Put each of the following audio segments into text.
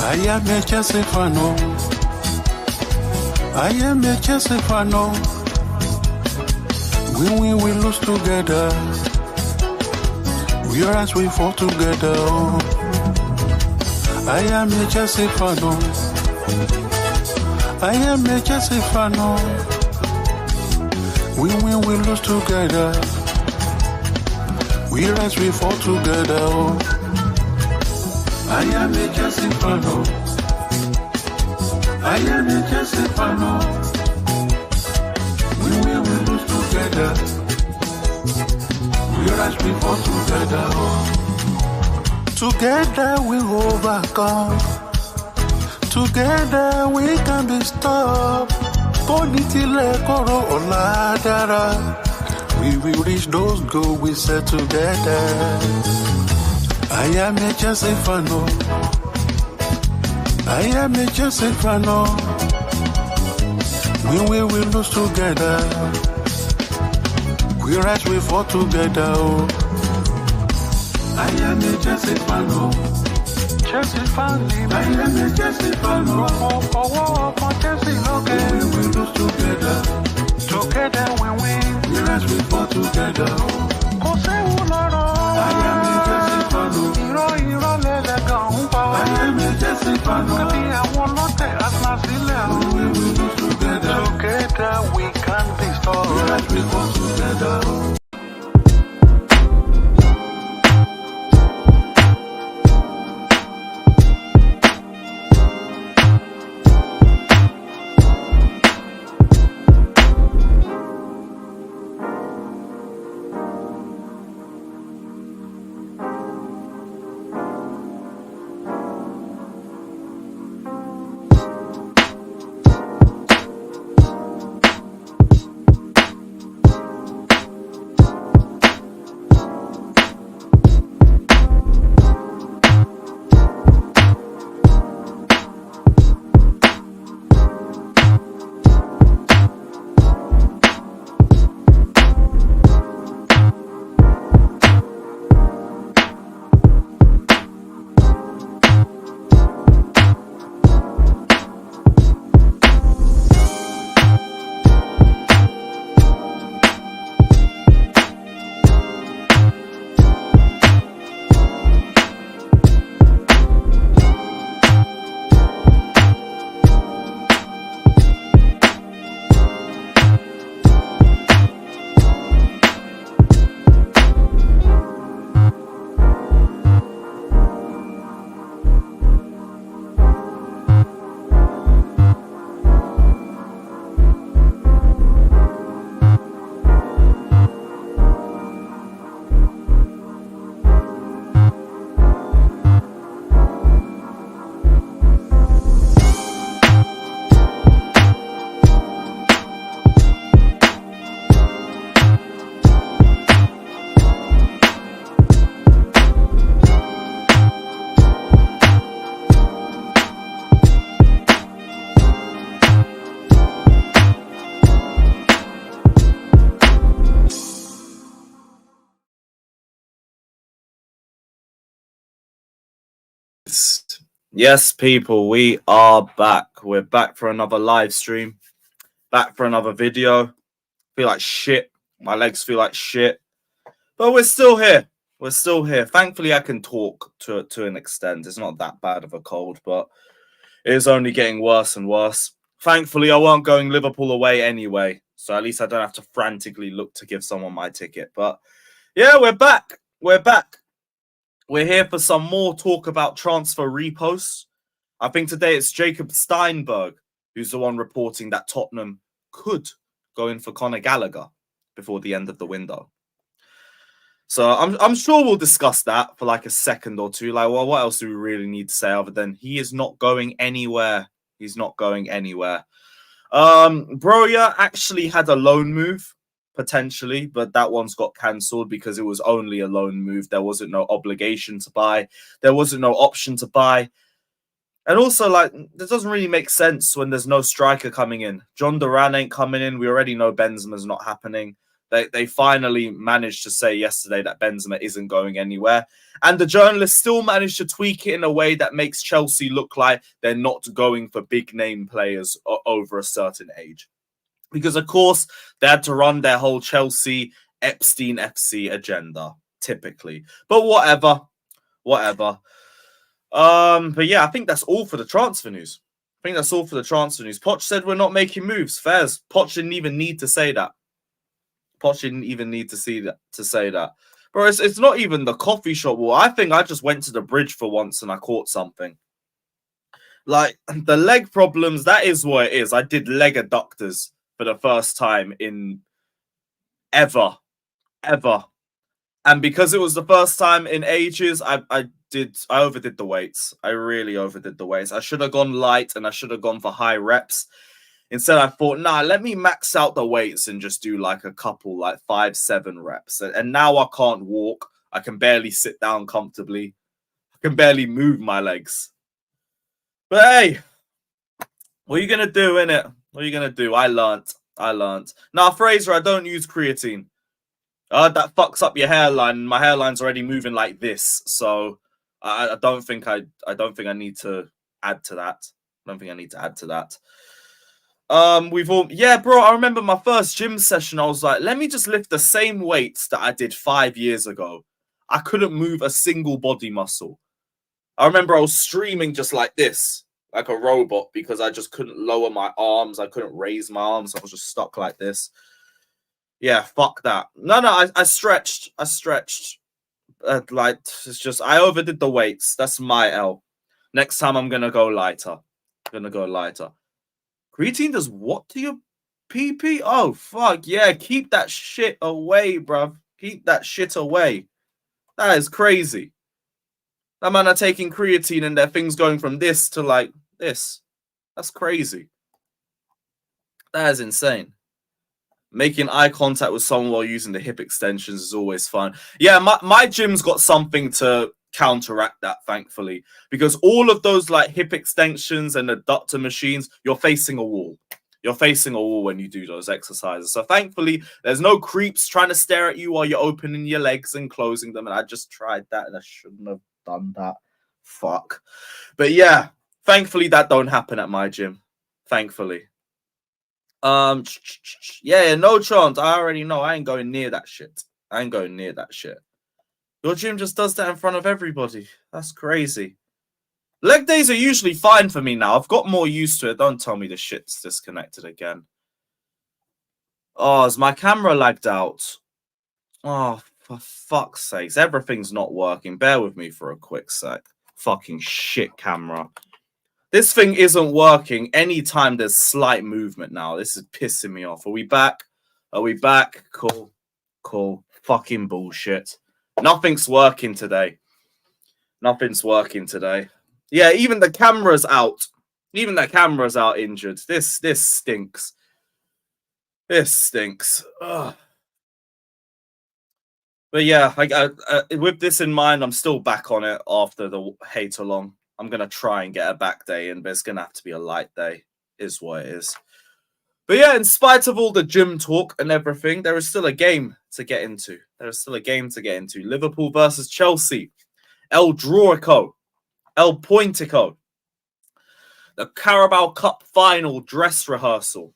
I am a Chelsea fan. I am a Chelsea fan. We lose together. We rise, we fall together. I am a Chelsea fan. I am a Chelsea fan. We win, we lose together. We rise, we fall together. I am a Chelsea fan. I am a Chelsea fan. We win, we lose together. We rise, we fall together. Together we overcome. Together we can be stopped. Bonitile koro oladara. We will reach those goals we set together. I am a Chelsea fan. I am a Chelsea fan. We will lose together. We rise, we fall together. I am a Chelsea fan. Chelsea fan. I am a Chelsea fan. For Chelsea, okay. We will lose together. Together we win. We rise, we fall together. I am a Chelsea fan. I am a Chelsea fan. We will lose together. Together we can be strong. We rise, we fall together. Yes, people, we are back. We're back for another live stream. Back for another video. Feel like shit. My legs feel like shit. But we're still here. We're still here. Thankfully, I can talk to an extent. It's not that bad of a cold, but it is only getting worse and worse. Thankfully, I won't going Liverpool away anyway. So at least I don't have to frantically look to give someone my ticket. But yeah, we're back. We're back. We're here for some more talk about transfer reposts. I think today it's Jacob Steinberg who's the one reporting that Tottenham could go in for Conor Gallagher before the end of the window. So I'm sure we'll discuss that for like a second or two. Like, well, what else do we really need to say other than he is not going anywhere? He's not going anywhere. Broja actually had a loan move, potentially, but that one's got cancelled because it was only a loan move. There wasn't no obligation to buy. There wasn't no option to buy. And also, like, it doesn't really make sense when there's no striker coming in. John Duran ain't coming in. We already know Benzema's not happening. They finally managed to say yesterday that Benzema isn't going anywhere. And the journalists still managed to tweak it in a way that makes Chelsea look like they're not going for big name players over a certain age. Because, of course, they had to run their whole Chelsea Epstein FC agenda, typically. But whatever. But yeah, I think that's all for the transfer news. Poch said we're not making moves. Fairs. Poch didn't even need to say that. To say that. Bro, it's not even the coffee shop wall. I think I just went to the bridge for once and I caught something. Like, the leg problems, that is what it is. I did leg adductors for the first time in ever. And because it was the first time in ages, I overdid the weights. I really overdid the weights. I should have gone light and I should have gone for high reps. Instead, I thought, nah, let me max out the weights and just do like a couple, like 5-7 reps. And now I can't walk. I can barely sit down comfortably. I can barely move my legs. But hey, what are you going to do, innit? What are you going to do? I learnt. Now, Fraser, I don't use creatine. That fucks up your hairline. My hairline's already moving like this. So I don't think I need to add to that. Yeah, bro, I remember my first gym session. I was like, let me just lift the same weights that I did 5 years ago. I couldn't move a single body muscle. I remember I was streaming just like this, like a robot, because I just couldn't lower my arms. I couldn't raise my arms. I was just stuck like this. Yeah, fuck that. No, I stretched. Like, it's just, I overdid the weights. That's my L. Next time I'm going to go lighter. Creatine does what to your PP? Oh, fuck. Yeah, keep that shit away, bruv. Keep that shit away. That is crazy. That man are taking creatine and their things going from this to like this. That's crazy. That is insane. Making eye contact with someone while using the hip extensions is always fun. Yeah, my gym's got something to counteract that, thankfully. Because all of those like hip extensions and adductor machines, you're facing a wall. You're facing a wall when you do those exercises. So thankfully, there's no creeps trying to stare at you while you're opening your legs and closing them. And I just tried that and I shouldn't have done that. Fuck. But yeah, thankfully that don't happen at my gym. Thankfully. Yeah, no chance. I already know. I ain't going near that shit. Your gym just does that in front of everybody. That's crazy. Leg days are usually fine for me now. I've got more used to it. Don't tell me the shit's disconnected again. Oh, is my camera lagged out? Oh, for fuck's sakes. Everything's not working. Bear with me for a quick sec. Fucking shit camera. This thing isn't working anytime there's slight movement now. This is pissing me off. Are we back? Cool. Fucking bullshit. Nothing's working today. Yeah, even the camera's out. Injured. This stinks. Ugh. But yeah, with this in mind, I'm still back on it after the hate along. I'm going to try and get a back day in, but it's going to have to be a light day, is what it is. But yeah, in spite of all the gym talk and everything, there is still a game to get into. Liverpool versus Chelsea. El Drawico. El Pointico. The Carabao Cup final dress rehearsal.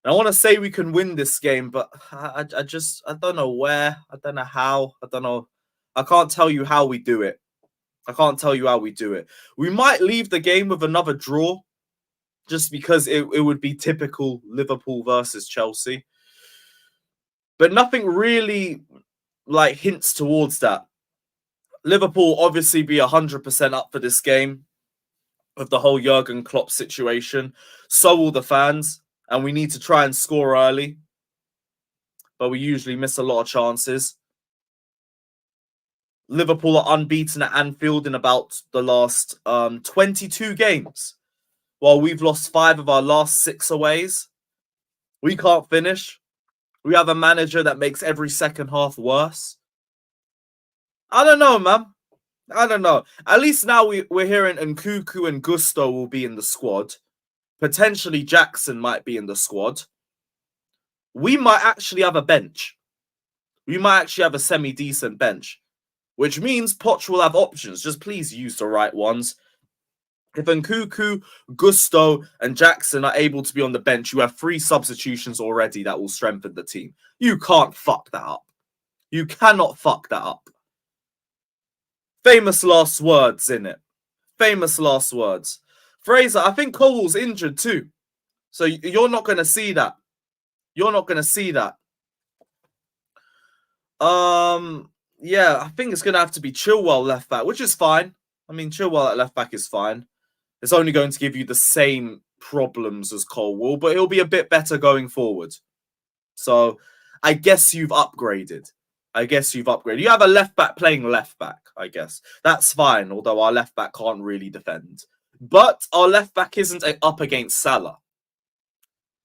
And I want to say we can win this game, but I don't know where. I don't know how. I don't know. I can't tell you how we do it. We might leave the game with another draw just because it would be typical Liverpool versus Chelsea. But nothing really like hints towards that. Liverpool obviously be 100% up for this game with the whole Jurgen Klopp situation. So will the fans. And we need to try and score early. But we usually miss a lot of chances. Liverpool are unbeaten at Anfield in about the last 22 games. While we've lost 5 of our last 6 aways. We can't finish. We have a manager that makes every second half worse. I don't know, man. At least now we're hearing Nkunku and Gusto will be in the squad. Potentially Jackson might be in the squad. we might actually have a bench. We might actually have a semi-decent bench, which means Poch will have options. Just please use the right ones. If Nkuku, Gusto, and Jackson are able to be on the bench, you have 3 substitutions already that will strengthen the team. You can't fuck that up. You cannot fuck that up. Famous last words, innit? Famous last words. Fraser, I think Colwell's injured too. So you're not going to see that. You're not going to see that. Yeah, I think it's going to have to be Chilwell left back, which is fine. I mean, Chilwell at left back is fine. It's only going to give you the same problems as Colwell, but he'll be a bit better going forward. So I guess you've upgraded. You have a left back playing left back, I guess. That's fine, although our left back can't really defend. But our left back isn't up against Salah.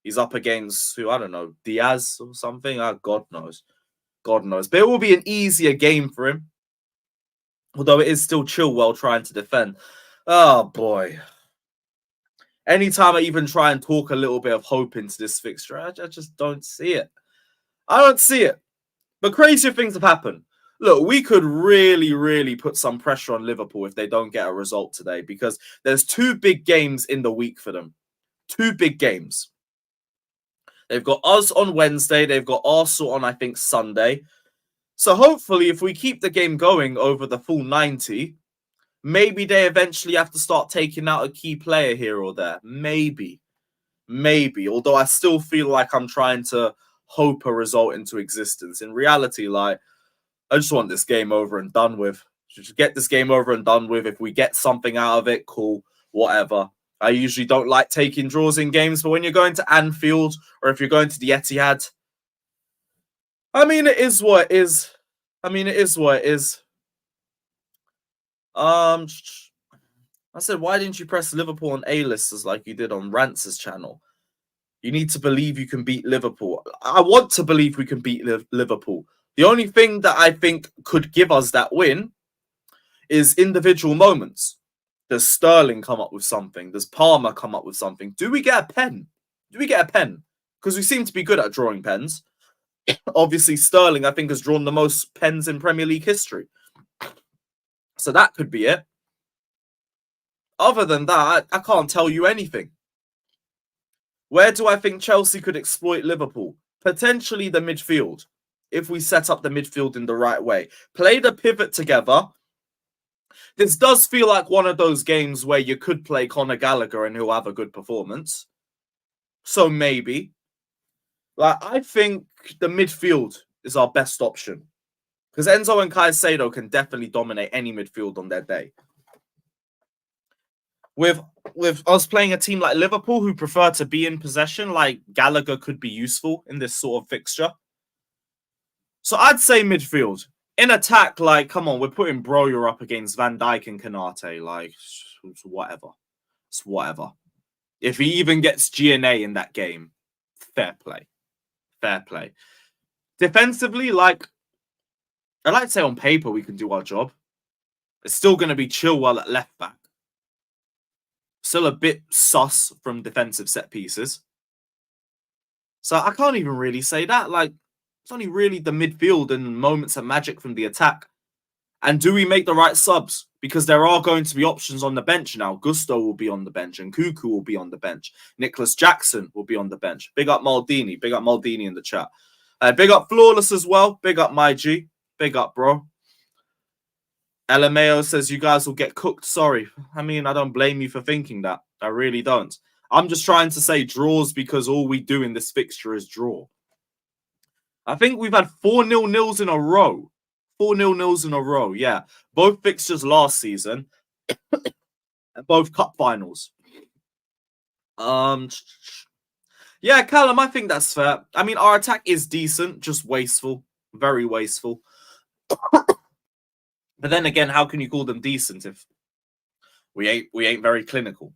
He's up against, who, I don't know, Diaz or something? God knows. God knows. But it will be an easier game for him. Although it is still Chilwell trying to defend. Oh, boy. Anytime I even try and talk a little bit of hope into this fixture, I just don't see it. I don't see it. But crazier things have happened. Look, we could really, really put some pressure on Liverpool if they don't get a result today, because there's 2 big games in the week for them. 2 big games. They've got us on Wednesday. They've got Arsenal on, I think, Sunday. So hopefully, if we keep the game going over the full 90, maybe they eventually have to start taking out a key player here or there. Maybe. Although I still feel like I'm trying to hope a result into existence. In reality, like, I just want this game over and done with. Just get this game over and done with. If we get something out of it, cool, whatever. I usually don't like taking draws in games, but when you're going to Anfield or if you're going to the Etihad, I mean, it is what it is. I said, why didn't you press Liverpool on A-listers like you did on Rance's channel? You need to believe you can beat Liverpool. I want to believe we can beat Liverpool. The only thing that I think could give us that win is individual moments. Does Sterling come up with something? Does Palmer come up with something? Do we get a pen? Because we seem to be good at drawing pens. Obviously, Sterling, I think, has drawn the most pens in Premier League history. So that could be it. Other than that, I can't tell you anything. Where do I think Chelsea could exploit Liverpool? Potentially the midfield, if we set up the midfield in the right way. Play the pivot together. This does feel like one of those games where you could play Conor Gallagher and he'll have a good performance. So maybe. I think the midfield is our best option. Because Enzo and Caicedo can definitely dominate any midfield on their day. With us playing a team like Liverpool who prefer to be in possession, like Gallagher could be useful in this sort of fixture. So I'd say midfield. In attack, like, come on, we're putting Broja up against Van Dijk and Kanate. Like, it's whatever. It's whatever. If he even gets GNA in that game, fair play. Fair play. Defensively, like, I'd like to say on paper we can do our job. It's still going to be Chilwell at left back. Still a bit sus from defensive set pieces. So I can't even really say that. Like, it's only really the midfield and moments of magic from the attack. And do we make the right subs? Because there are going to be options on the bench now. Gusto will be on the bench and Nkuku will be on the bench. Nicholas Jackson will be on the bench. Big up Maldini. Big up Maldini in the chat. Big up Flawless as well. Big up my G. Big up, bro. LMAO says you guys will get cooked. Sorry. I mean, I don't blame you for thinking that. I really don't. I'm just trying to say draws because all we do in this fixture is draw. I think we've had 4-0-0s in a row. 4-0-0s in a row, yeah. Both fixtures last season. And both cup finals. Yeah, Callum, I think that's fair. I mean, our attack is decent, just wasteful. Very wasteful. But then again, how can you call them decent if we ain't very clinical?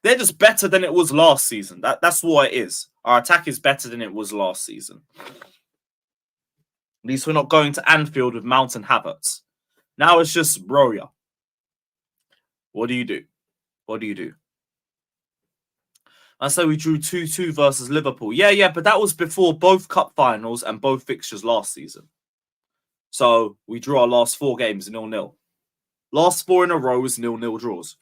They're just better than it was last season. That's what it is. Our attack is better than it was last season. At least we're not going to Anfield with Mount and Havertz. Now it's just Broja. What do you do? What do you do? I say we drew 2-2 versus Liverpool. Yeah, but that was before both cup finals and both fixtures last season. So we drew our last 4 games 0-0. Last 4 in a row is 0-0 draws.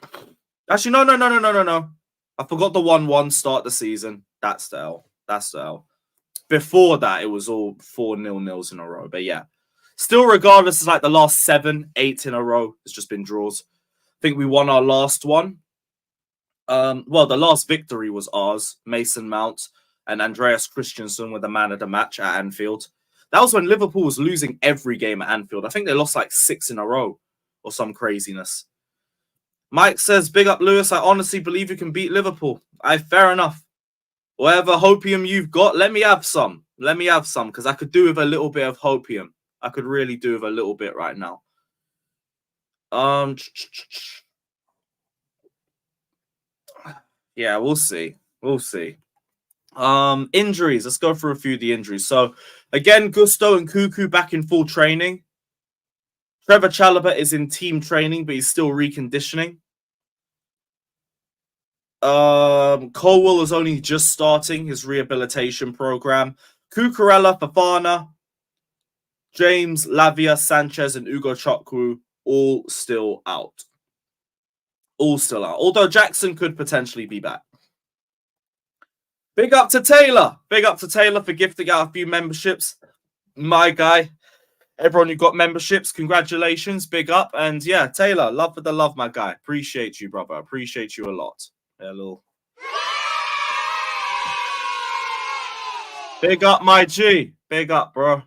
Actually, no. I forgot the 1-1 start the season. That's the L. That's the L. Before that, it was all 4 0-0s in a row. But yeah, still, regardless, it's like the last 7, 8 in a row. It's just been draws. I think we won our last one. Well, the last victory was ours. Mason Mount and Andreas Christensen were the man of the match at Anfield. That was when Liverpool was losing every game at Anfield. I think they lost like 6 in a row or some craziness. Mike says, big up Lewis. I honestly believe you can beat Liverpool. Fair enough. Whatever hopium you've got, let me have some. Let me have some, because I could do with a little bit of hopium. I could really do with a little bit right now. Yeah, we'll see. We'll see. Injuries. Let's go through a few of the injuries. So, again, Gusto and Cuckoo back in full training. Trevor Chalobah is in team training, but he's still reconditioning. Colwell is only just starting his rehabilitation program. Cucurella, Fofana, James, Lavia, Sanchez, and Ugo Chukwu all still out. All still out. Although Jackson could potentially be back. Big up to Taylor. Big up to Taylor for gifting out a few memberships. My guy. Everyone who got memberships, congratulations. Big up. And yeah, Taylor, love for the love, my guy. Appreciate you, brother. Appreciate you a lot. Hello. Big up, my G. Big up, bro.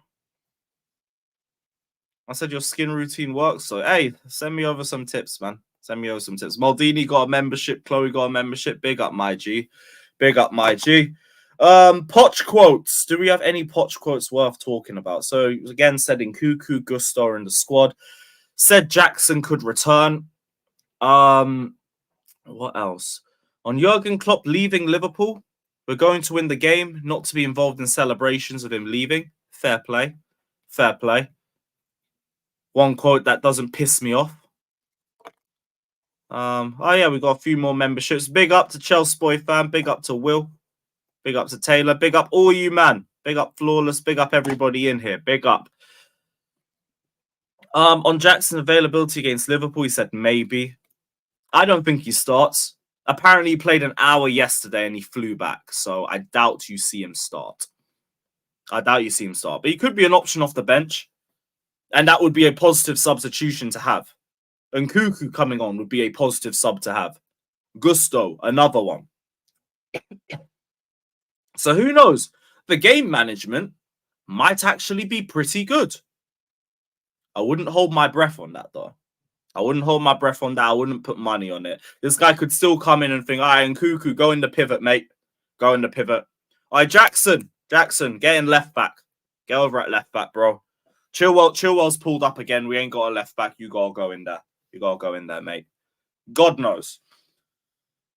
I said your skin routine works. So, hey, send me over some tips, man. Send me over some tips. Maldini got a membership. Chloe got a membership. Big up, my G. Big up, my G. Poch quotes. Do we have any Poch quotes worth talking about? So, again, said in Cuckoo, Gusto in the squad. Said Jackson could return. What else? On Jurgen Klopp leaving Liverpool, we're going to win the game, not to be involved in celebrations of him leaving. Fair play. Fair play. One quote that doesn't piss me off. Oh, yeah, we got a few more memberships. Big up to Chelsea Boy fan. Big up to Will. Big up to Taylor. Big up all you, man. Big up Flawless. Big up everybody in here. Big up. On Jackson's availability against Liverpool, he said maybe. I don't think he starts. Apparently, he played an hour yesterday and he flew back. So I doubt you see him start. But he could be an option off the bench. And that would be a positive substitution to have. And Cuckoo coming on would be a positive sub to have. Gusto, another one. So who knows? The game management might actually be pretty good. I wouldn't hold my breath on that, though. I wouldn't put money on it. This guy could still come in and think, all right, and Cuckoo, go in the pivot, mate. Go in the pivot. All right, Jackson, get in left back. Get over at left back, bro. Chilwell's pulled up again. We ain't got a left back. You got to go in there. You got to go in there, mate. God knows.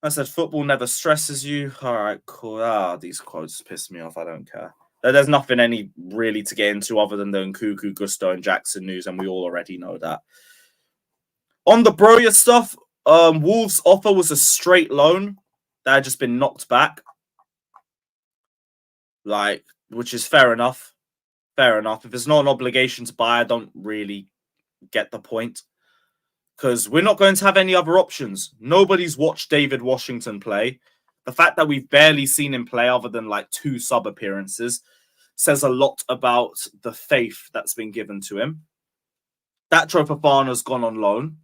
I said, football never stresses you. All right, cool. These quotes piss me off. I don't care. There's nothing any really to get into other than the Nkuku, Gusto, and Jackson news, and we all already know that. On the Broja stuff, Wolves' offer was a straight loan that had just been knocked back. Which is fair enough. Fair enough. If it's not an obligation to buy, I don't really get the point. Because we're not going to have any other options. Nobody's watched David Washington play. The fact that we've barely seen him play other than 2 sub appearances says a lot about the faith that's been given to him. Datro Fofana's gone on loan.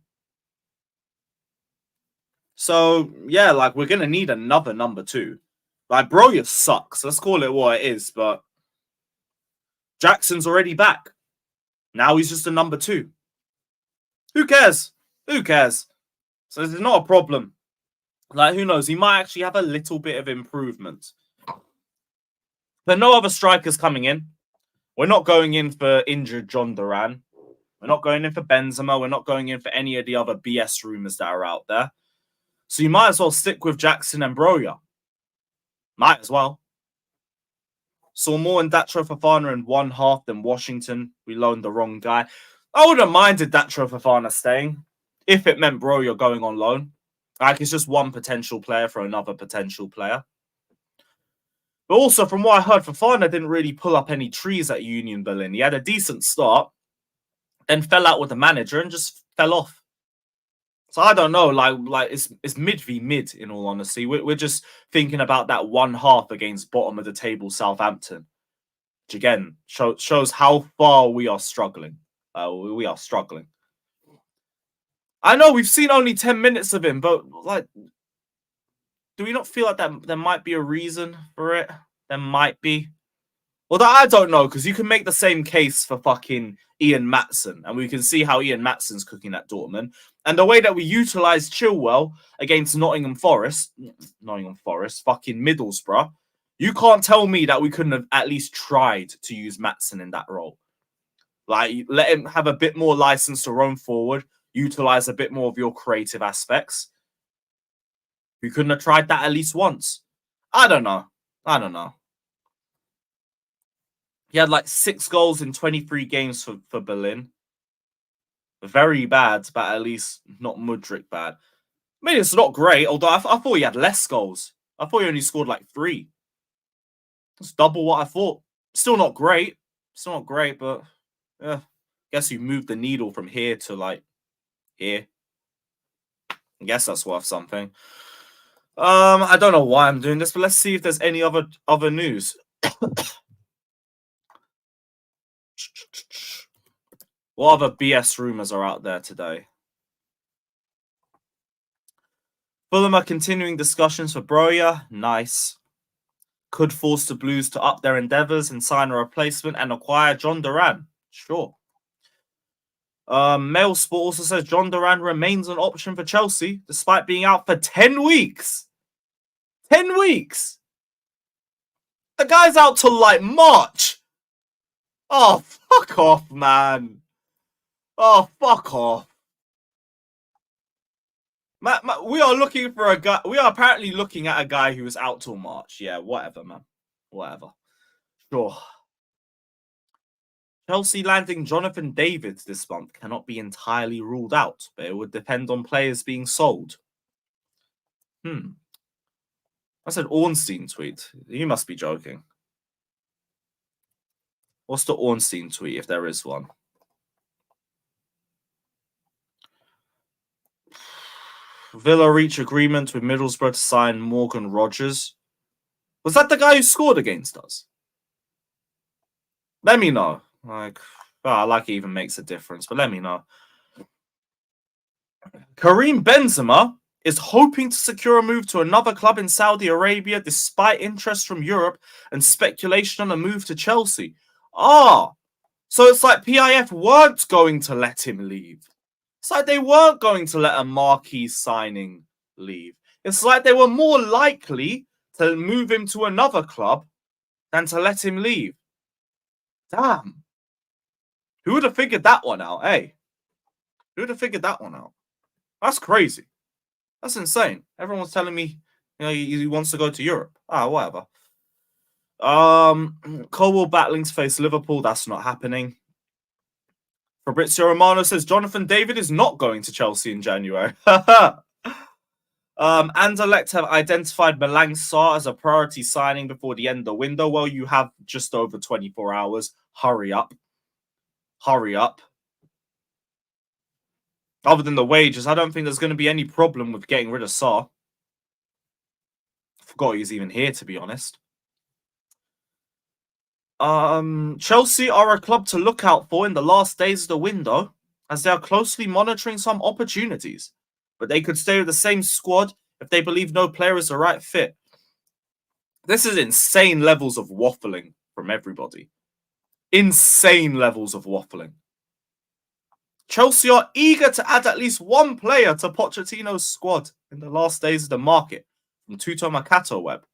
So, yeah, we're going to need another number 2. Broja sucks. Let's call it what it is. But Jackson's already back. Now he's just a number 2. Who cares? Who cares? So it's not a problem. Who knows? He might actually have a little bit of improvement. But no other strikers coming in. We're not going in for injured John Duran. We're not going in for Benzema. We're not going in for any of the other BS rumours that are out there. So you might as well stick with Jackson and Broja. Might as well. Saw more in Datro Fofana in one half than Washington. We loaned the wrong guy. I wouldn't have minded Datro Fofana staying if it meant Broja going on loan. It's just one potential player for another potential player. But also, from what I heard, Fofana didn't really pull up any trees at Union Berlin. He had a decent start, then fell out with the manager and just fell off. So I don't know, like it's mid v mid. In all honesty, we're just thinking about that one half against bottom of the table Southampton, which again shows how far we are struggling. We are struggling. I know we've seen only 10 minutes of him, but like, do we not feel like that there might be a reason for it? There might be. Well, I don't know, because you can make the same case for fucking Ian Maatsen, and we can see how Ian Maatsen's cooking at Dortmund. And the way that we utilised Chilwell against Nottingham Forest, fucking Middlesbrough, you can't tell me that we couldn't have at least tried to use Maatsen in that role. Like, let him have a bit more license to roam forward, utilise a bit more of your creative aspects. We couldn't have tried that at least once. I don't know. He had like 6 goals in 23 games for Berlin. Very bad, but at least not Mudryk bad. I mean, it's not great, although I thought he had less goals. I thought he only scored like 3. That's double what I thought. Still not great. But yeah. Guess you moved the needle from here to like here. I guess that's worth something. I don't know why I'm doing this, but let's see if there's any other news. What other BS rumours are out there today? Fulham are continuing discussions for Broja. Nice. Could force the Blues to up their endeavours and sign a replacement and acquire John Duran. Sure. Mail Sport also says John Duran remains an option for Chelsea despite being out for 10 weeks. 10 weeks! The guy's out till like March. Oh, fuck off, man. Oh, fuck off. We are looking for a guy. We are apparently looking at a guy who is out till March. Yeah, whatever, man. Whatever. Sure. Chelsea landing Jonathan David this month cannot be entirely ruled out, but it would depend on players being sold. That's an Ornstein tweet. You must be joking. What's the Ornstein tweet, if there is one? Villa reach agreement with Middlesbrough to sign Morgan Rogers. Was that the guy who scored against us? Let me know. Like it even makes a difference, but let me know. Karim Benzema is hoping to secure a move to another club in Saudi Arabia despite interest from Europe and speculation on a move to Chelsea. So it's like PIF weren't going to let him leave. It's like they weren't going to let a marquee signing leave. It's like they were more likely to move him to another club than to let him leave. Damn. Who would have figured that one out, eh? Who would have figured that one out? That's crazy. That's insane. Everyone's telling me, he wants to go to Europe. Whatever. Colwell battling to face Liverpool. That's not happening. Fabrizio Romano says Jonathan David is not going to Chelsea in January. Anderlecht have identified Malang Sarr as a priority signing before the end of the window. Well, you have just over 24 hours. Hurry up. Other than the wages, I don't think there's going to be any problem with getting rid of Sarr. I forgot he was even here, to be honest. Chelsea are a club to look out for in the last days of the window, as they are closely monitoring some opportunities. But they could stay with the same squad if they believe no player is the right fit. This is insane levels of waffling from everybody. Insane levels of waffling. Chelsea are eager to add at least one player to Pochettino's squad in the last days of the market, from Tutto Mercato Web.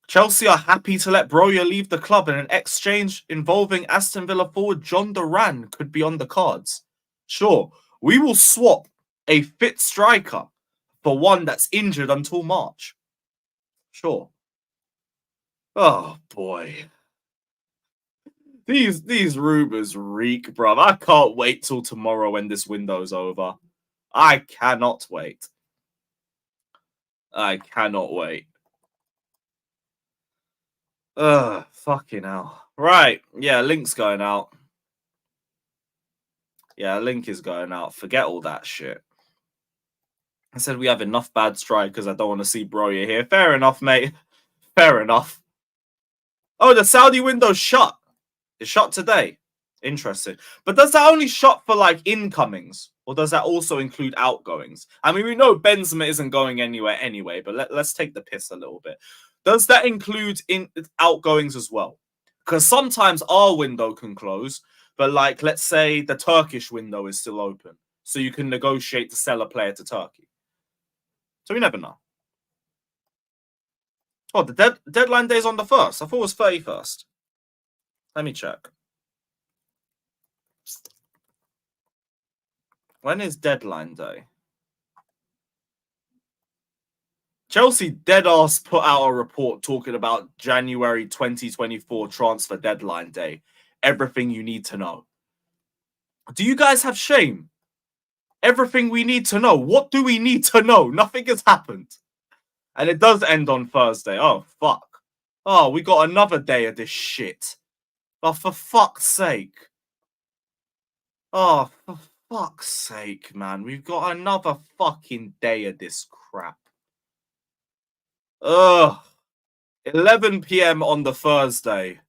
Chelsea are happy to let Broja leave the club, and an exchange involving Aston Villa forward John Duran could be on the cards. Sure, we will swap a fit striker for one that's injured until March. Sure. Oh, boy. These rumors reek, bruv. I can't wait till tomorrow when this window's over. I cannot wait. Fucking hell. Right. Yeah, link's going out. Yeah, link is going out. Forget all that shit. I said we have enough bad strikers. I don't want to see Broja here. Fair enough, mate. Fair enough. Oh, the Saudi window's shut. It's shut today. Interesting. But does that only shut for like incomings? Or does that also include outgoings? I mean, we know Benzema isn't going anywhere anyway, but let's take the piss a little bit. Does that include in outgoings as well? Because sometimes our window can close, but like, let's say the Turkish window is still open. So you can negotiate to sell a player to Turkey. So we never know. Oh, the deadline day is on the 1st. I thought it was 31st. Let me check. When is deadline day? Chelsea deadass put out a report talking about January 2024 transfer deadline day. Everything you need to know. Do you guys have shame? Everything we need to know. What do we need to know? Nothing has happened. And it does end on Thursday. Oh, fuck. Oh, we got another day of this shit. Oh, for fuck's sake. Oh, for fuck's sake, man. We've got another fucking day of this crap. Ugh. 11 p.m. on the Thursday.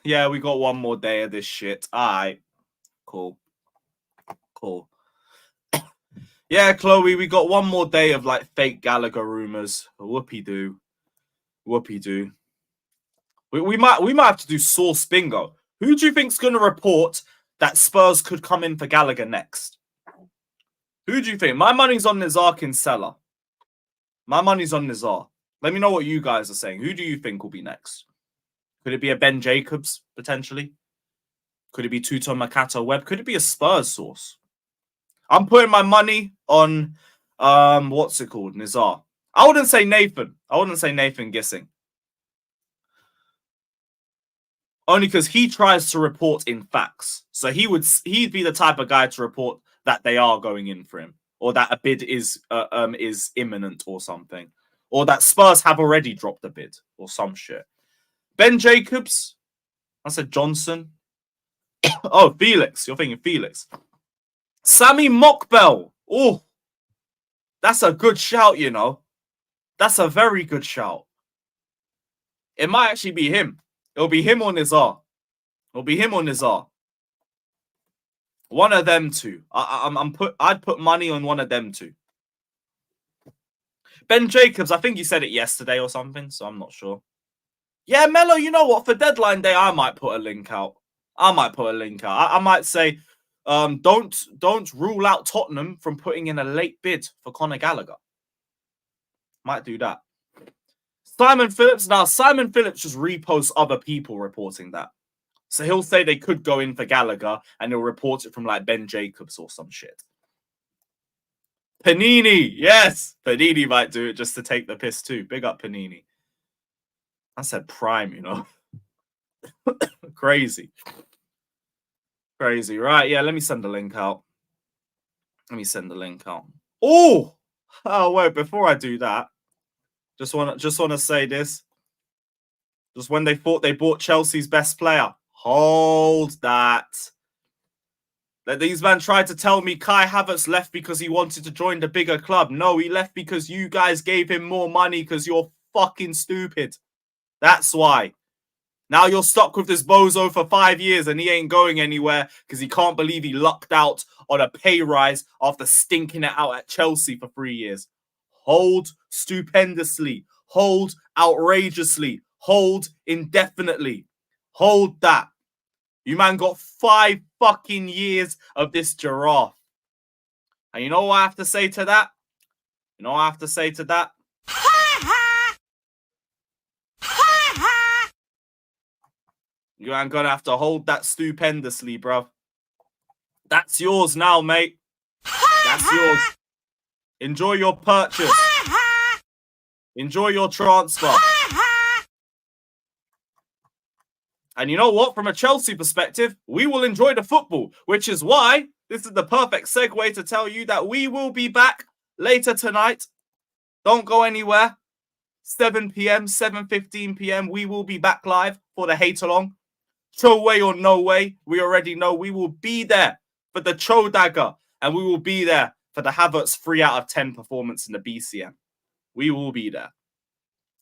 Yeah, we got one more day of this shit. Alright. Cool. Cool. Yeah, Chloe, we got one more day of like fake Gallagher rumors. Whoopie-doo. Whoopie-doo. We might have to do source bingo. Who do you think's going to report that Spurs could come in for Gallagher next? Who do you think? My money's on Nizar Kinsella. My money's on Nizar. Let me know what you guys are saying. Who do you think will be next? Could it be a Ben Jacobs, potentially? Could it be Tuto Makato Webb? Could it be a Spurs source? I'm putting my money on, what's it called? Nizar. I wouldn't say Nathan. I wouldn't say Nathan Gissing. Only because he tries to report in facts. So he'd be the type of guy to report that they are going in for him. Or that a bid is imminent or something. Or that Spurs have already dropped a bid. Or some shit. Ben Jacobs. I said Johnson. Oh, Felix. You're thinking Felix. Sammy Mockbell. Oh, that's a good shout, you know. That's a very good shout. It might actually be him. It'll be him or Nizar. It'll be him or Nizar. One of them two. I'd put money on one of them two. Ben Jacobs, I think he said it yesterday or something, so I'm not sure. Yeah, Mello, you know what? For deadline day, I might put a link out. I might say, don't rule out Tottenham from putting in a late bid for Conor Gallagher. Might do that. Simon Phillips. Now, Simon Phillips just reposts other people reporting that. So he'll say they could go in for Gallagher and he'll report it from like Ben Jacobs or some shit. Panini. Yes. Panini might do it just to take the piss too. Big up Panini. I said prime, you know. Crazy. Crazy. Right. Yeah, let me send the link out. Oh, wait, before I do that, just want to say this. Just when they thought they bought Chelsea's best player. Hold that. That these men tried to tell me Kai Havertz left because he wanted to join the bigger club. No, he left because you guys gave him more money because you're fucking stupid. That's why. Now you're stuck with this bozo for 5 years and he ain't going anywhere because he can't believe he lucked out on a pay rise after stinking it out at Chelsea for 3 years. Hold stupendously. Hold outrageously. Hold indefinitely. Hold that. You man got 5 fucking years of this giraffe. And you know what I have to say to that? You ain't gonna have to hold that stupendously, bruv. That's yours now, mate. That's yours. Enjoy your purchase. Enjoy your transfer. And you know what? From a Chelsea perspective, we will enjoy the football, which is why this is the perfect segue to tell you that we will be back later tonight. Don't go anywhere. 7 p.m., 7:15 p.m. We will be back live for the hate along. Cho way or no way, we already know we will be there for the Cho dagger, and we will be there for the Havertz 3 out of 10 performance in the BCM. We will be there.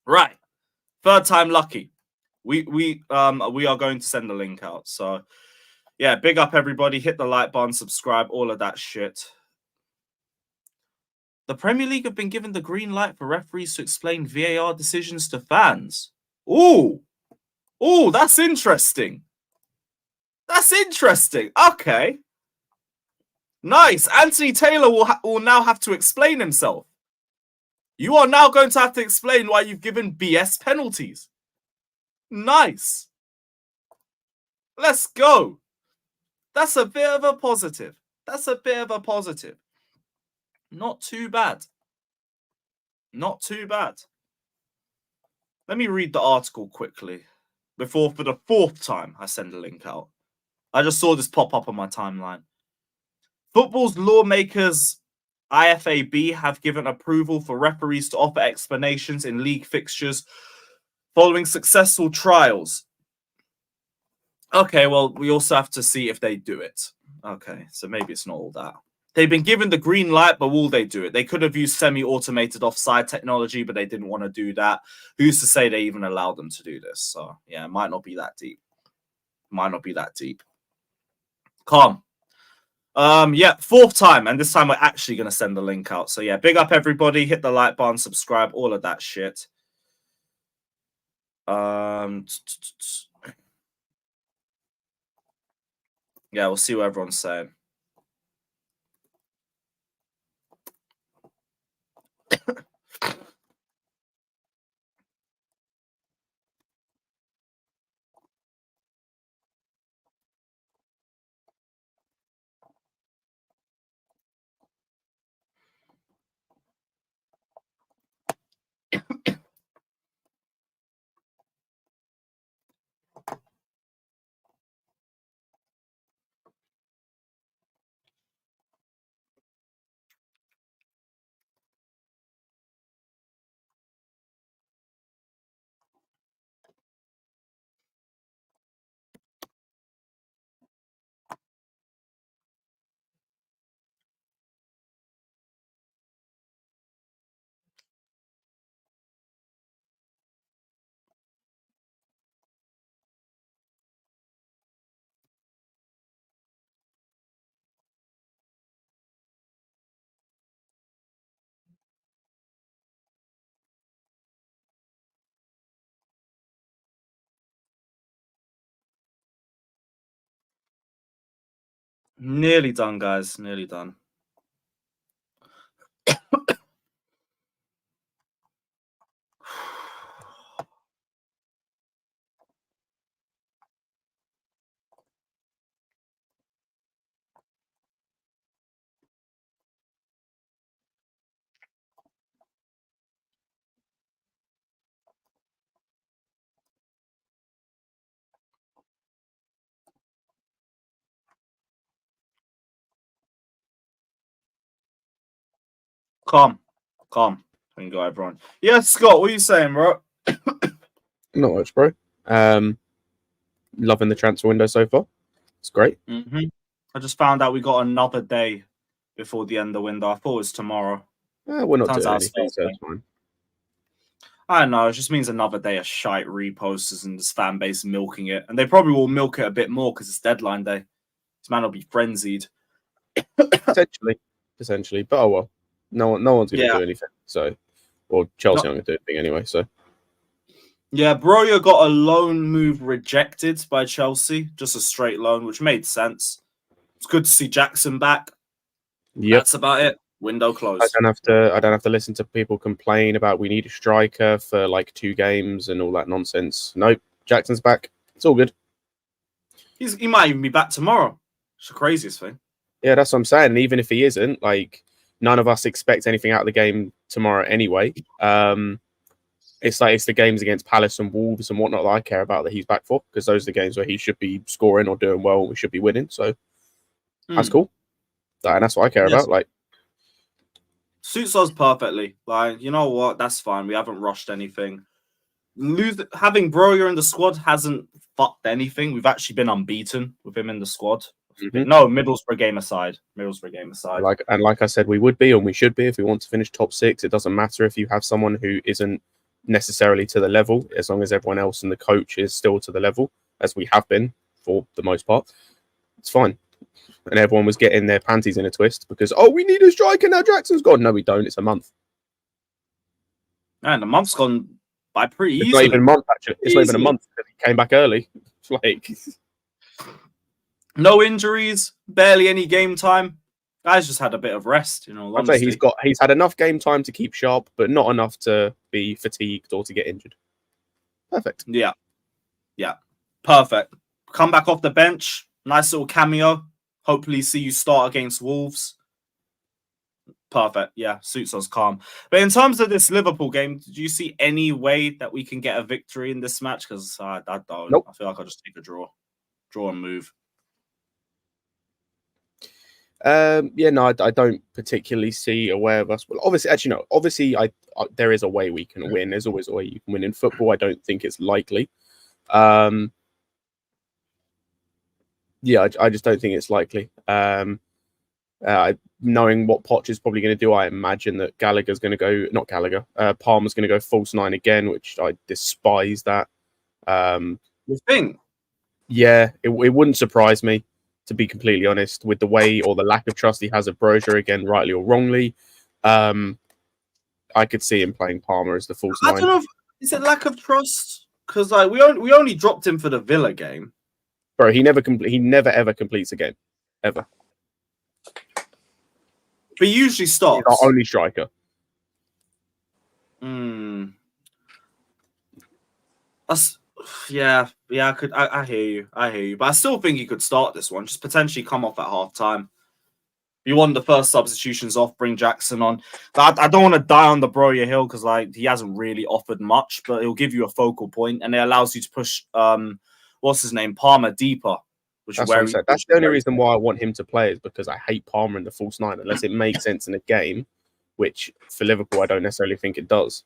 Right. Third time lucky. We are going to send the link out. So yeah, big up everybody. Hit the like button, subscribe, all of that shit. The Premier League have been given the green light for referees to explain VAR decisions to fans. Ooh, that's interesting. That's interesting. Okay. Nice. Anthony Taylor will now have to explain himself. You are now going to have to explain why you've given BS penalties. Nice. Let's go. That's a bit of a positive. Not too bad. Not too bad. Let me read the article quickly before, for the 4th time, I send a link out. I just saw this pop up on my timeline. Football's lawmakers, IFAB, have given approval for referees to offer explanations in league fixtures following successful trials. Okay, well, we also have to see if they do it. Okay, so maybe it's not all that. They've been given the green light, but will they do it? They could have used semi-automated offside technology, but they didn't want to do that. Who's to say they even allowed them to do this? So, yeah, it might not be that deep. Calm. Yeah, 4th time, and this time we're actually going to send the link out. So, yeah, big up everybody. Hit the like button, subscribe, all of that shit. Yeah, we'll see what everyone's saying. Nearly done, guys. Nearly done. Calm. We can go, everyone. Yeah, Scott, what are you saying, bro? Not much, bro. Loving the transfer window so far. It's great. I just found out we got another day before the end of the window. I thought it was tomorrow. We're not Turns doing out anything, it's so it's fine. I don't know. It just means another day of shite reposters and this fan base milking it. And they probably will milk it a bit more because it's deadline day. This man will be frenzied. Potentially. But oh well. No one's going to do anything. So, or Chelsea aren't going to do anything anyway. So, yeah, Broja got a loan move rejected by Chelsea, just a straight loan, which made sense. It's good to see Jackson back. Yep. That's about it. Window closed. I don't have to listen to people complain about we need a striker for like 2 games and all that nonsense. Nope, Jackson's back. It's all good. He might even be back tomorrow. It's the craziest thing. Yeah, that's what I'm saying. And even if he isn't, like, none of us expect anything out of the game tomorrow anyway. It's the games against Palace and Wolves and whatnot that I care about that he's back for, because those are the games where he should be scoring or doing well and we should be winning. So that's cool. And that's what I care about. Like, Suits us perfectly. Like, you know what? That's fine. We haven't rushed anything. Having Broja in the squad hasn't fucked anything. We've actually been unbeaten with him in the squad. Mhm. No, Middlesbrough game aside. Like I said, we would be and we should be if we want to finish top 6. It doesn't matter if you have someone who isn't necessarily to the level, as long as everyone else and the coach is still to the level, as we have been for the most part. It's fine. And everyone was getting their panties in a twist because, we need a striker now. Jackson's gone. No, we don't. It's a month. And the month's gone by pretty easily. It's not even a month, actually. It's not even a month because he came back early. It's like... No injuries, barely any game time. Guys just had a bit of rest, you know. I'd say he's had enough game time to keep sharp, but not enough to be fatigued or to get injured. Perfect. Yeah. Perfect. Come back off the bench. Nice little cameo. Hopefully see you start against Wolves. Perfect. Yeah, suits us calm. But in terms of this Liverpool game, do you see any way that we can get a victory in this match? Because I don't. Nope. I feel like I'll just take a draw and move. I don't particularly see a way of us. Well, obviously, there is a way we can win. There's always a way you can win in football. I don't think it's likely. I just don't think it's likely. Knowing what Poch is probably going to do, I imagine that Palmer's going to go false 9 again, which I despise that. You think? Yeah, it wouldn't surprise me, to be completely honest, with the way or the lack of trust he has of Broja, again, rightly or wrongly. I could see him playing Palmer as the false 9. I don't know. Is it lack of trust? Because we only dropped him for the Villa game. Bro, he never ever completes a game. Ever. But he usually starts. He's our only striker. Yeah, I hear you. But I still think he could start this one. Just potentially come off at half time. You want the first substitutions off, bring Jackson on. I don't want to die on the Broja hill because he hasn't really offered much, but it'll give you a focal point and it allows you to push Palmer deeper. That's the only reason why I want him to play is because I hate Palmer in the false 9 unless it makes sense in a game, which for Liverpool I don't necessarily think it does.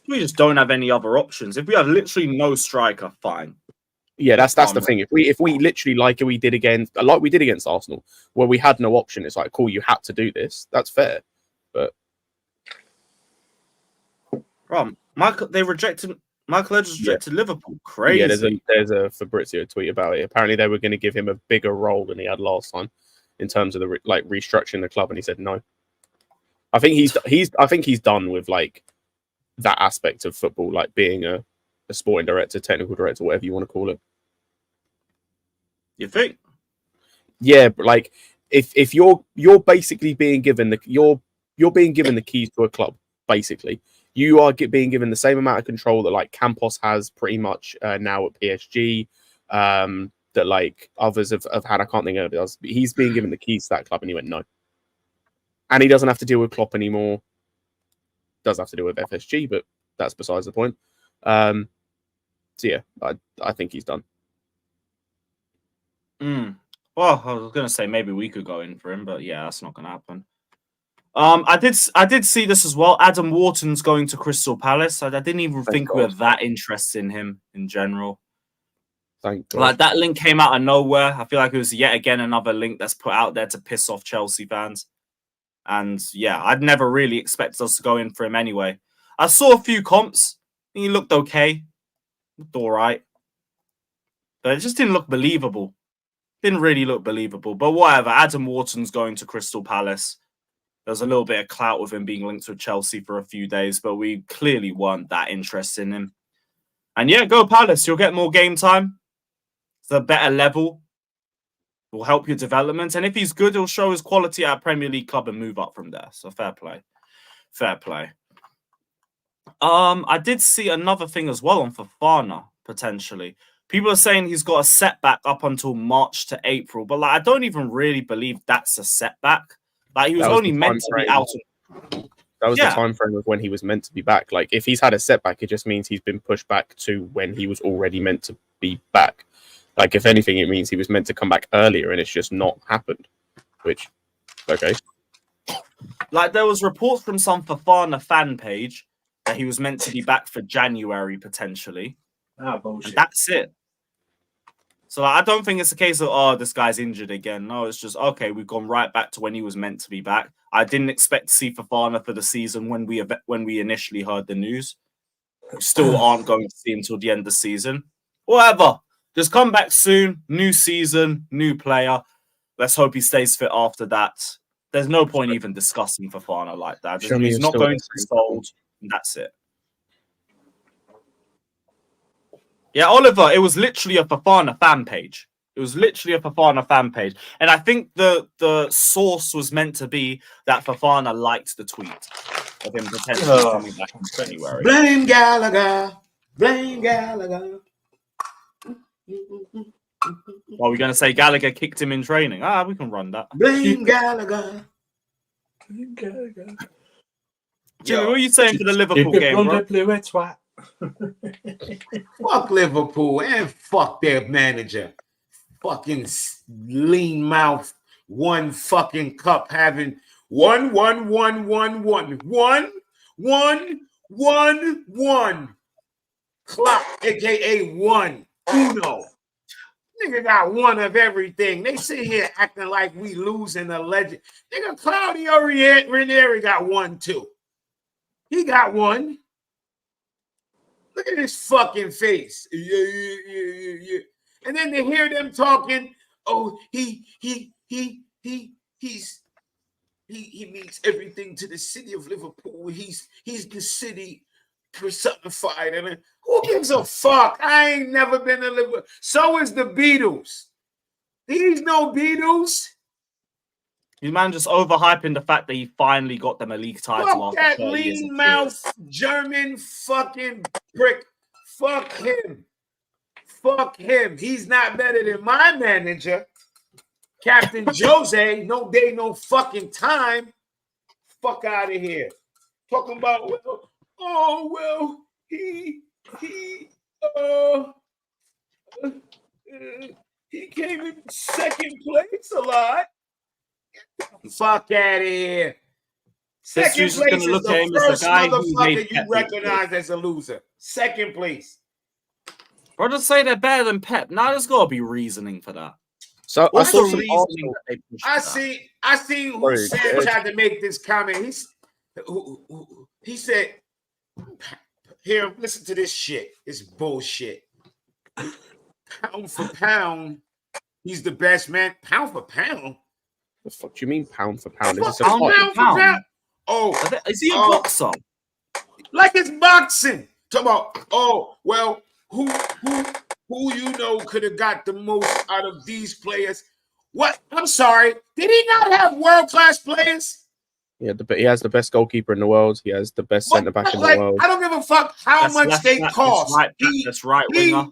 We just don't have any other options. If we have literally no striker, fine. Yeah, that's the thing. If we literally like we did against Arsenal, where we had no option, it's like, cool, you had to do this. That's fair, but Michael Edwards rejected Liverpool. Crazy. Yeah, there's a Fabrizio tweet about it. Apparently, they were going to give him a bigger role than he had last time in terms of the restructuring the club, and he said no. I think he's done with that aspect of football, like being a sporting director, technical director, whatever you want to call it. You think? Yeah, but if you're basically being given you're being given the keys to a club, basically. You are being given the same amount of control that Campos has pretty much now at PSG, that others have had. I can't think of it. He's being given the keys to that club, and he went no. And he doesn't have to deal with Klopp anymore. Does have to deal with FSG, but that's besides the point. So yeah, I think he's done. Well, I was gonna say maybe we could go in for him, but yeah, that's not gonna happen. I did see this as well. Adam Wharton's going to Crystal Palace. I didn't even think we were that interested in him in general. Thank God. That link came out of nowhere. I feel like it was yet again another link that's put out there to piss off Chelsea fans. And yeah, I'd never really expected us to go in for him anyway. I saw a few comps. He looked okay. Looked all right. But it just didn't look believable. Didn't really look believable. But whatever. Adam Wharton's going to Crystal Palace. There's a little bit of clout with him being linked with Chelsea for a few days, but we clearly weren't that interested in him. And yeah, go Palace. You'll get more game time. It's a better level. It will help your development. And if he's good, he'll show his quality at a Premier League club and move up from there. So fair play. Fair play. I did see another thing as well on Fofana, potentially. People are saying he's got a setback up until March to April, but I don't even really believe that's a setback. He was only meant to be out. That was the time frame of when he was meant to be back. If he's had a setback, it just means he's been pushed back to when he was already meant to be back. If anything, it means he was meant to come back earlier and it's just not happened. Which, okay. Like there was reports from some Fofana fan page that he was meant to be back for January potentially. Bullshit. And that's it. So I don't think it's a case of this guy's injured again. No, it's just okay. We've gone right back to when he was meant to be back. I didn't expect to see Fofana for the season when we initially heard the news. We still aren't going to see him until the end of the season. Whatever. Just come back soon. New season, new player. Let's hope he stays fit after that. There's no point even discussing Fofana like that. He's not going to be sold. And that's it. Yeah, Oliver, it was literally a Fofana fan page. It was literally a Fofana fan page. And I think the source was meant to be that Fofana liked the tweet of him potentially coming back in January. Blame Gallagher. Blame Gallagher. Are we going to say Gallagher kicked him in training? We can run that. Blame Gallagher. Jimmy, what are you saying for the Liverpool game, bro? Fuck Liverpool and fuck their manager. Fucking lean mouth, one fucking cup having one. Clock, aka one. Uno. Nigga got one of everything. They sit here acting like we losing a legend. Nigga, Claudio Ranieri got one too. He got one. Look at his fucking face. Yeah. And then to hear them talking, he means everything to the city of Liverpool. He's the city personified. And who gives a fuck? I ain't never been to Liverpool. So is the Beatles. These no Beatles. You man just overhyping the fact that he finally got them a league title. Fuck that lean mouth German fucking prick. Fuck him. Fuck him. He's not better than my manager, Captain Jose. No day, no fucking time. Fuck out of here. Talking about he came in second place a lot. Fuck out of here. Second place is the first motherfucker you recognize as a loser. Second place. Bro, just say they're better than Pep. Now there's got to be reasoning for that. So What's the reasoning Arsenal, that they pushed I seen who Sam tried to make this comment. He said, here, listen to this shit. It's bullshit. Pound for pound, he's the best man. Pound for pound? The fuck do you mean pound for pound? Is this a Pound for pound? Oh, is he a boxer? Like it's boxing. Talk about, who you know could have got the most out of these players? What? I'm sorry. Did he not have world-class players? Yeah, he has the best goalkeeper in the world. He has the best centre back in the world. I don't give a fuck how much they cost. That's right, winger.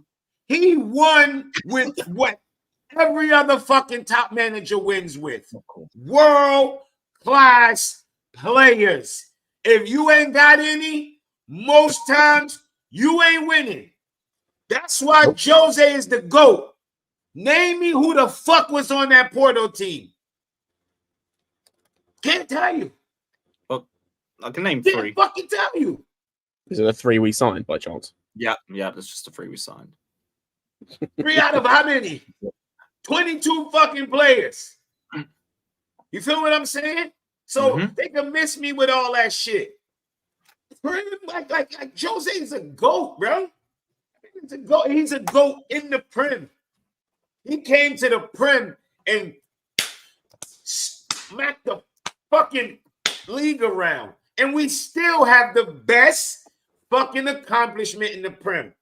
He won with what every other fucking top manager wins with. World-class players. If you ain't got any, most times you ain't winning. That's why Jose is the GOAT. Name me who the fuck was on that Porto team. Can't tell you. Well, I can name 3. Can't fucking tell you. Is it a 3 we signed by chance? Yeah, that's just a 3 we signed. 3 out of how many? 22 fucking players. You feel what I'm saying? So they can miss me with all that shit. Like Jose is a GOAT, bro. He's a GOAT in the Prem. He came to the Prem and smacked the fucking league around. And we still have the best fucking accomplishment in the Prem.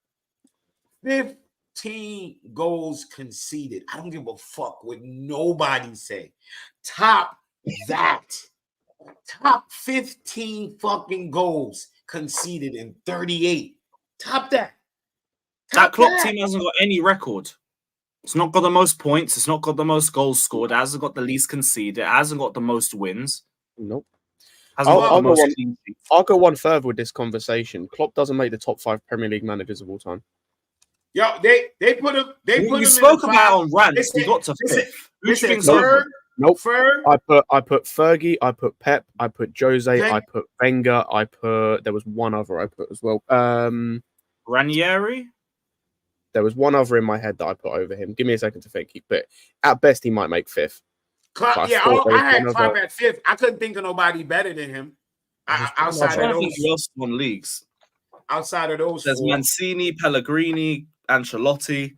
15 goals conceded. I don't give a fuck what nobody say. Top that. Top 15 fucking goals conceded in 38. Top that. That Klopp team hasn't got any record. It's not got the most points. It's not got the most goals scored. It hasn't got the least conceded. It hasn't got the most wins. Nope. I'll go one further with this conversation. Klopp doesn't make the top 5 Premier League managers of all time. Yo, they put him. You spoke about on rants. We got to 5th. Who do you think's over? Nope. Ferg. I put Fergie. I put Pep. I put Jose. I put Wenger. There was one other I put as well. Ranieri. There was one other in my head that I put over him. Give me a second to think. But at best, he might make fifth. I had Klopp at fifth. I couldn't think of nobody better than him. Outside of those, he lost one leagues. Outside of those, there's Mancini, Pellegrini, Ancelotti.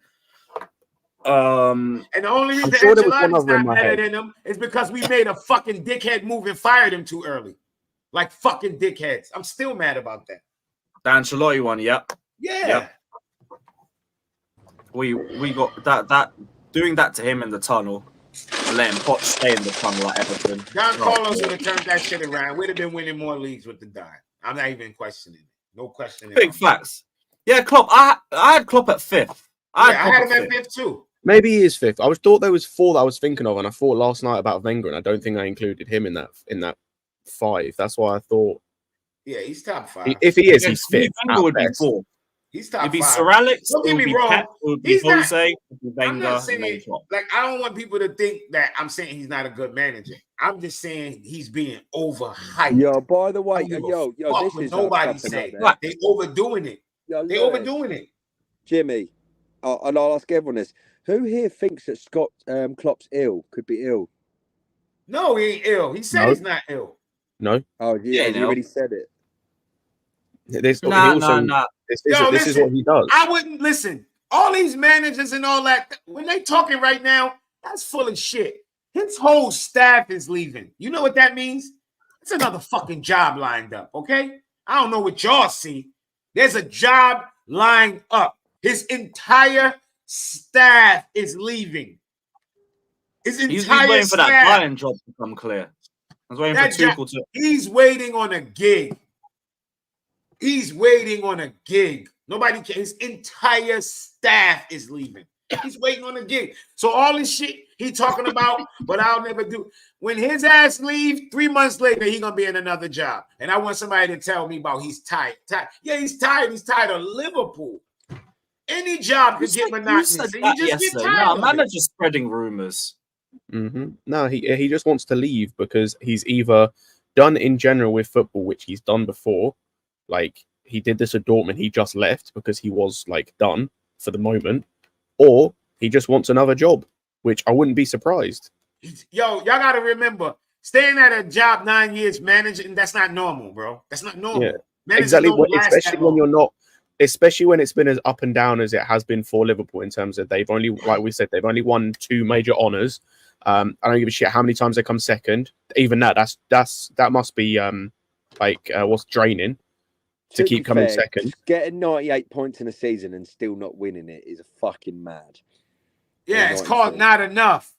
And the only reason Ancelotti's not better than him is because we made a fucking dickhead move and fired him too early. Like fucking dickheads. I'm still mad about that. The Ancelotti one, yep. Yeah. Yep. We got that doing that to him in the tunnel. Letting Poch stay in the tunnel like Everton. John Carlos would have turned that shit around. We'd have been winning more leagues with the dime. I'm not even questioning it. No questioning. Big facts. Yeah, Klopp. I had Klopp at fifth. I had him at fifth too. Maybe he is fifth. I thought there was four that I was thinking of, and I thought last night about Wenger, and I don't think I included him in that five. That's why I thought. Yeah, he's top five. If he is, he's fifth. Wenger would be four. He's top if he's five. Sir Alex, don't get me wrong. Pep, it would be Jose, Wenger, I'm not saying, like, I don't want people to think that I'm saying he's not a good manager. I'm just saying he's being overhyped. Yo, by the way, yo, this is nobody saying they overdoing it. They overdoing it. Jimmy, and I'll ask everyone this: who here thinks that Klopp's ill? Could be ill? No, he ain't ill. He said he's not ill. No. Oh yeah, you already said it. This is what he does. I wouldn't listen. All these managers and all that, when they talking right now, that's full of shit. His whole staff is leaving. You know what that means? It's another fucking job lined up, okay? I don't know what y'all see. There's a job lined up. His entire staff is leaving. He's waiting for that Bayern job to become clear. I was waiting for Tuchel to. He's waiting on a gig. He's waiting on a gig. Nobody can. His entire staff is leaving. He's waiting on a gig. So all this shit he talking about, but I'll never do. When his ass leave, 3 months later, he gonna be in another job. And I want somebody to tell me about he's tired. Yeah, he's tired. He's tired of Liverpool. Any job could get monotonous. You just get tired. Man are just spreading rumors. Mm-hmm. No, he just wants to leave because he's either done in general with football, which he's done before. Like he did this at Dortmund, he just left because he was like done for the moment, or he just wants another job, which I wouldn't be surprised. Yo, y'all gotta remember, staying at a job 9 years managing, that's not normal, bro. That's not normal. Yeah, exactly. Especially when you're not, especially when it's been as up and down as it has been for Liverpool in terms of they've only, like we said, they've only won 2 major honours. I don't give a shit how many times they come second. Even that must be what's draining. To keep coming second. Getting 98 points in a season and still not winning it is a fucking mad. Yeah, it's called not enough.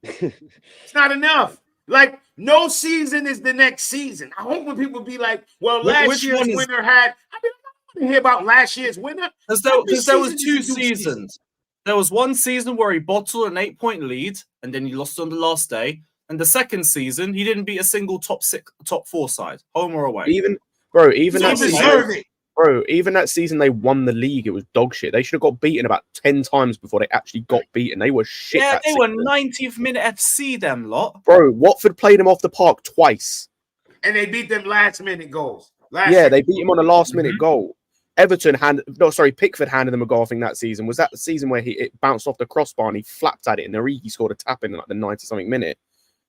It's not enough. Like, no season is the next season. I hope when people be like, well, last year's winner had... I mean, I don't hear about last year's winner. Because there was 2 seasons. There was one season where he bottled an 8-point lead, and then he lost on the last day. And the second season, he didn't beat a single top 4 side, home or away. Even that season they won the league, it was dog shit. They should have got beaten about 10 times before they actually got beaten. They were shit. Yeah, they were 90th minute FC, them lot. Bro, Watford played them off the park twice. And they beat them last minute goals. They beat him on a last minute goal. Pickford handed them a goal, I think, that season. Was that the season where it bounced off the crossbar and he flapped at it and Origi scored a tap in like the 90-something minute?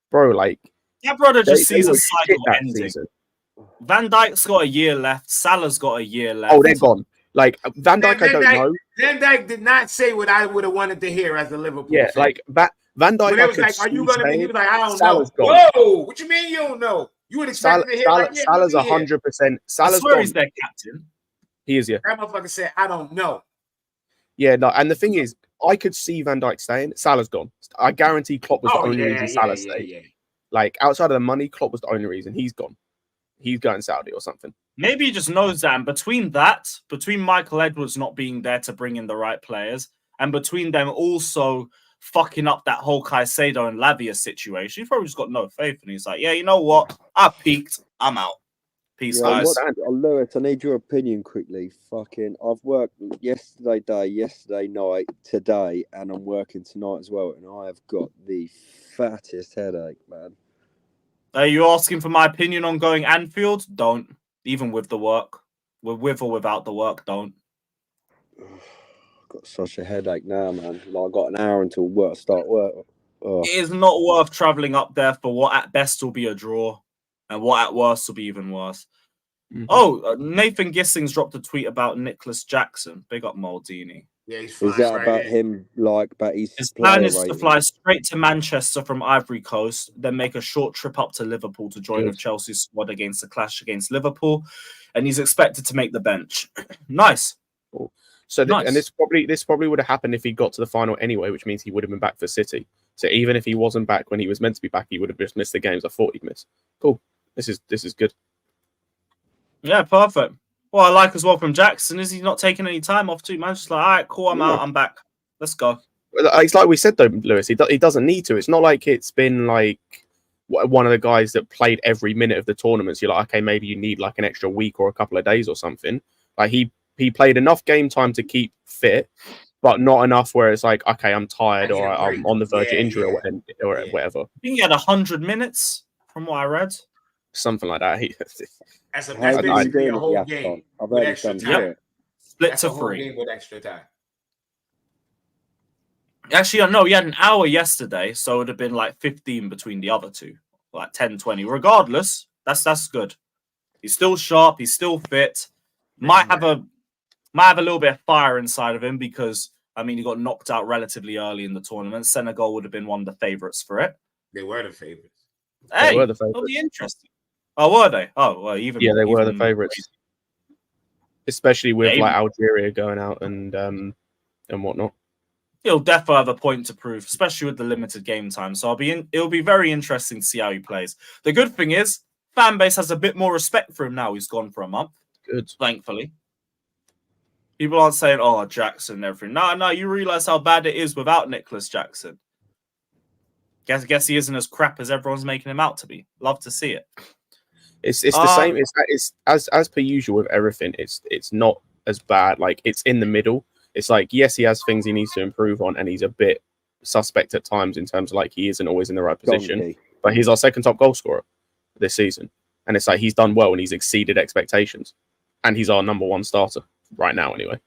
Bro, like... That brother just sees a cycle ending. Season. Van Dijk's got a year left. Salah's got a year left. Oh, they're gone. Like Van Dijk, I don't know. Van Dijk did not say what I would have wanted to hear as a Liverpool fan. Like Van Dijk. It was like, "Are you gonna be?" He was like, "I don't Salah's know." Gone. Whoa, what you mean you don't know? You would expect to hear Salah's 100%. Salah's I swear gone. He's their captain. He is, yeah. That motherfucker said, "I don't know." Yeah, no. And the thing is, I could see Van Dijk staying. Salah's gone. I guarantee Klopp was the only reason Salah stayed. Yeah. Like outside of the money, Klopp was the only reason. He's gone. He's going Saudi or something. Maybe he just knows that. And between Michael Edwards not being there to bring in the right players, and between them also fucking up that whole Caicedo and Lavia situation, he's probably just got no faith. And he's like, yeah, you know what? I peaked. I'm out. Peace, guys. Lewis, I need your opinion quickly. I've worked yesterday night, today, and I'm working tonight as well. And I have got the fattest headache, man. Are you asking for my opinion on going Anfield? Don't. Even with the work. With or without the work, don't. I've got such a headache now, man. Like, I've got an hour until start work. Oh. It is not worth travelling up there for what at best will be a draw and what at worst will be even worse. Mhm. Oh, Nathan Gissing's dropped a tweet about Nicholas Jackson. Big up Maldini. Yeah, he's Is flying that right about in. him, like, about his plan player is to rating? fly straight to Manchester from Ivory Coast, then make a short trip up to Liverpool to join with Chelsea's squad against the clash against Liverpool, and he's expected to make the bench. Nice. So Nice. And this probably would have happened if he got to the final anyway, which means he would have been back for City. So even if he wasn't back when he was meant to be back, he would have just missed the games I thought he'd miss. Cool. This is good. Yeah, perfect. What I like as well from Jackson is he's not taking any time off too, man. Just like, all right, cool, I'm out, I'm back. Let's go. It's like we said though, Lewis. He doesn't need to. It's not like it's been like one of the guys that played every minute of the tournaments. You're like, okay, maybe you need like an extra week or a couple of days or something. Like he played enough game time to keep fit, but not enough where it's like, okay, I'm tired or I'm on the verge of injury or whatever. I think he had 100 minutes from what I read. Something like that. That's How's he basically doing a at whole the game AFCON? I've with heard extra he's time. done shit. Split That's to a whole 3. game with extra time. Actually, no, he had an hour yesterday, so it would have been like 15 between the other two, like 10, 20. Regardless, that's good. He's still sharp. He's still fit. Might have a little bit of fire inside of him because, I mean, he got knocked out relatively early in the tournament. Senegal would have been one of the favourites for it. They were the favorites. Hey, They were the that'll be favourites. interesting. Oh, were they? Oh, well, even They were the even favourites, crazy. especially with Yeah, like Algeria going out and whatnot. He'll definitely have a point to prove, especially with the limited game time. So it'll be very interesting to see how he plays. The good thing is, fan base has a bit more respect for him now. He's gone for a month. Good. Thankfully. People aren't saying, oh, Jackson and everything. No, you realise how bad it is without Nicholas Jackson. Guess he isn't as crap as everyone's making him out to be. Love to see it. It's the same. It's as per usual with everything. It's not as bad. Like it's in the middle. It's like, yes, he has things he needs to improve on, and he's a bit suspect at times in terms of like he isn't always in the right position. Donkey. But he's our second top goal scorer this season, and it's like he's done well and he's exceeded expectations, and he's our number one starter right now, anyway.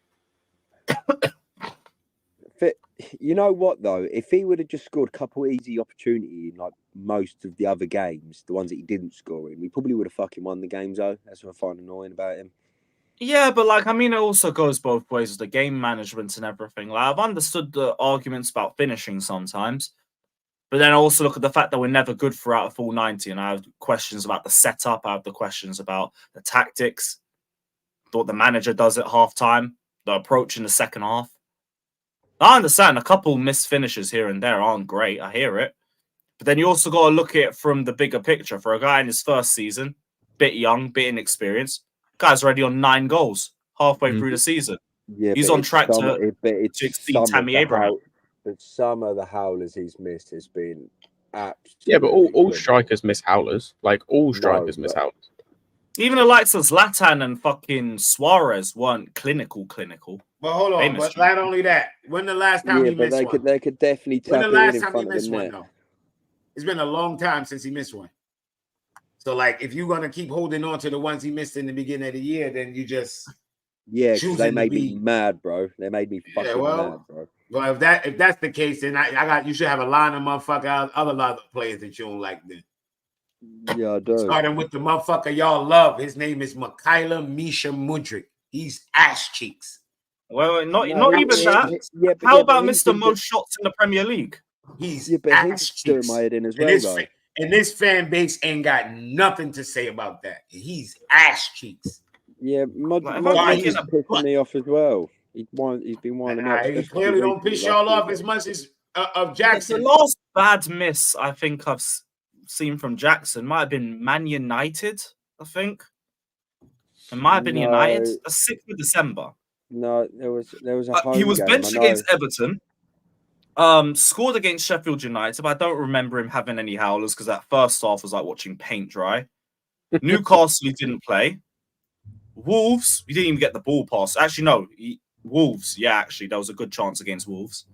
You know what though? If he would have just scored a couple easy opportunities in like most of the other games, the ones that he didn't score in, we probably would have fucking won the games though. That's what I find annoying about him. Yeah, but like, I mean, it also goes both ways with the game management and everything. Like, I've understood the arguments about finishing sometimes, but then I also look at the fact that we're never good throughout a full 90, and I have questions about the setup. I have the questions about the tactics, what the manager does at halftime, the approach in the second half. I understand a couple missed finishes here and there aren't great. I hear it. But then you also got to look at it from the bigger picture. For a guy in his first season, bit young, bit inexperienced, guy's already on 9 goals halfway through the season. Yeah, he's on track to exceed Tammy Abraham. But some of the howlers he's missed has been absolutely... Yeah, but all strikers miss howlers. Like, all strikers miss howlers. Even the likes of Zlatan and fucking Suarez weren't clinical. But hold on, but not only that. When the last time he missed one? They could definitely tap it in front of the net. Though? It's been a long time since he missed one. So, like, if you're going to keep holding on to the ones he missed in the beginning of the year, then you just... Yeah, because they made me mad, bro. They made me fucking mad, bro. Well, if that's the case, then you should have a line of other players that you don't like then. Yeah, I do. Starting with the motherfucker y'all love. His name is Mikhailo Misha Mudryk. He's ass cheeks. Well, not even that. How about Mr. Most shots in the Premier League? He's ass cheeks. My head in as well, and this fan base ain't got nothing to say about that. He's ass cheeks. Yeah, Mudryk is pissing me off as well. He's been winding up. He clearly don't piss y'all off as much as of Jackson. The last bad miss I think I've seen from Jackson might have been Man United, I think. It might have been United. The 6th of December. No, there was a home he was game, benched against Everton. Scored against Sheffield United, but I don't remember him having any howlers because that first half was like watching paint dry. Newcastle, he didn't play. Wolves, he didn't even get the ball pass. Actually, no. Wolves, yeah, actually, there was a good chance against Wolves.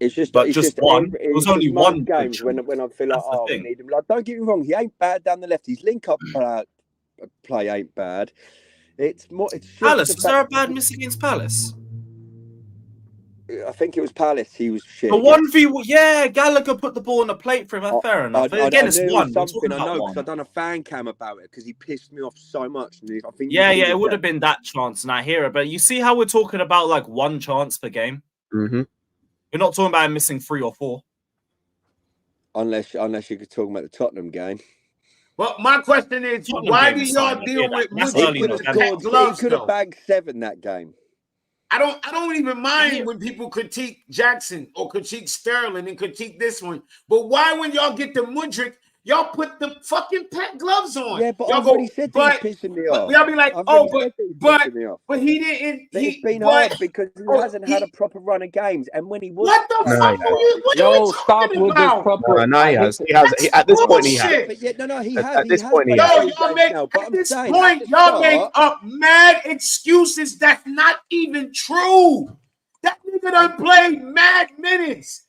It's just, But it's just one. every- It was it's only just one most games good when I feel like, That's the we thing. need him. Like, don't get me wrong, he ain't bad down the left. His link up play ain't bad. It's more. It's just Palace. the Was there a fact- bad miss against Palace? I think it was Palace. He was shit. The against. 1v, yeah, Gallagher put the ball on the plate for him. Fair enough. Again, it's knew it one. was We're something. talking I know about because I one. done a fan cam about it because he pissed me off so much. And I think Yeah, it would have been that chance, and I hear it. But you see how we're talking about like one chance per game? Mm-hmm. We're not talking about him missing 3 or 4. unless you could talk about the Tottenham game. But my question is, Tottenham why game do is y'all fine. deal with That's He early Mudryk could with have the November. pet scored. He gloves, could have though? bagged 7 that game. I don't even mind hear- when people critique Jackson or critique Sterling and critique this one. But why, when y'all get to Mudryk, y'all put the fucking pet gloves on? Yeah, but y'all I've already said that he's pissing me but off. y'all be like, I've oh, already said that he's but pissing me off. he didn't. But it's He, been but, hard because he oh, hasn't had a proper run of games, and when he was, what the No, fuck he are you? What are Yo, you stop talking with this about? proper. No, he has. He has. That's At this point, he has. bullshit. but yeah, no, he At has. this He has point, he played has. Yo, all y'all games make now, but at I'm this saying, point, at the y'all make start, up mad excuses that's not even true. That nigga done played mad minutes.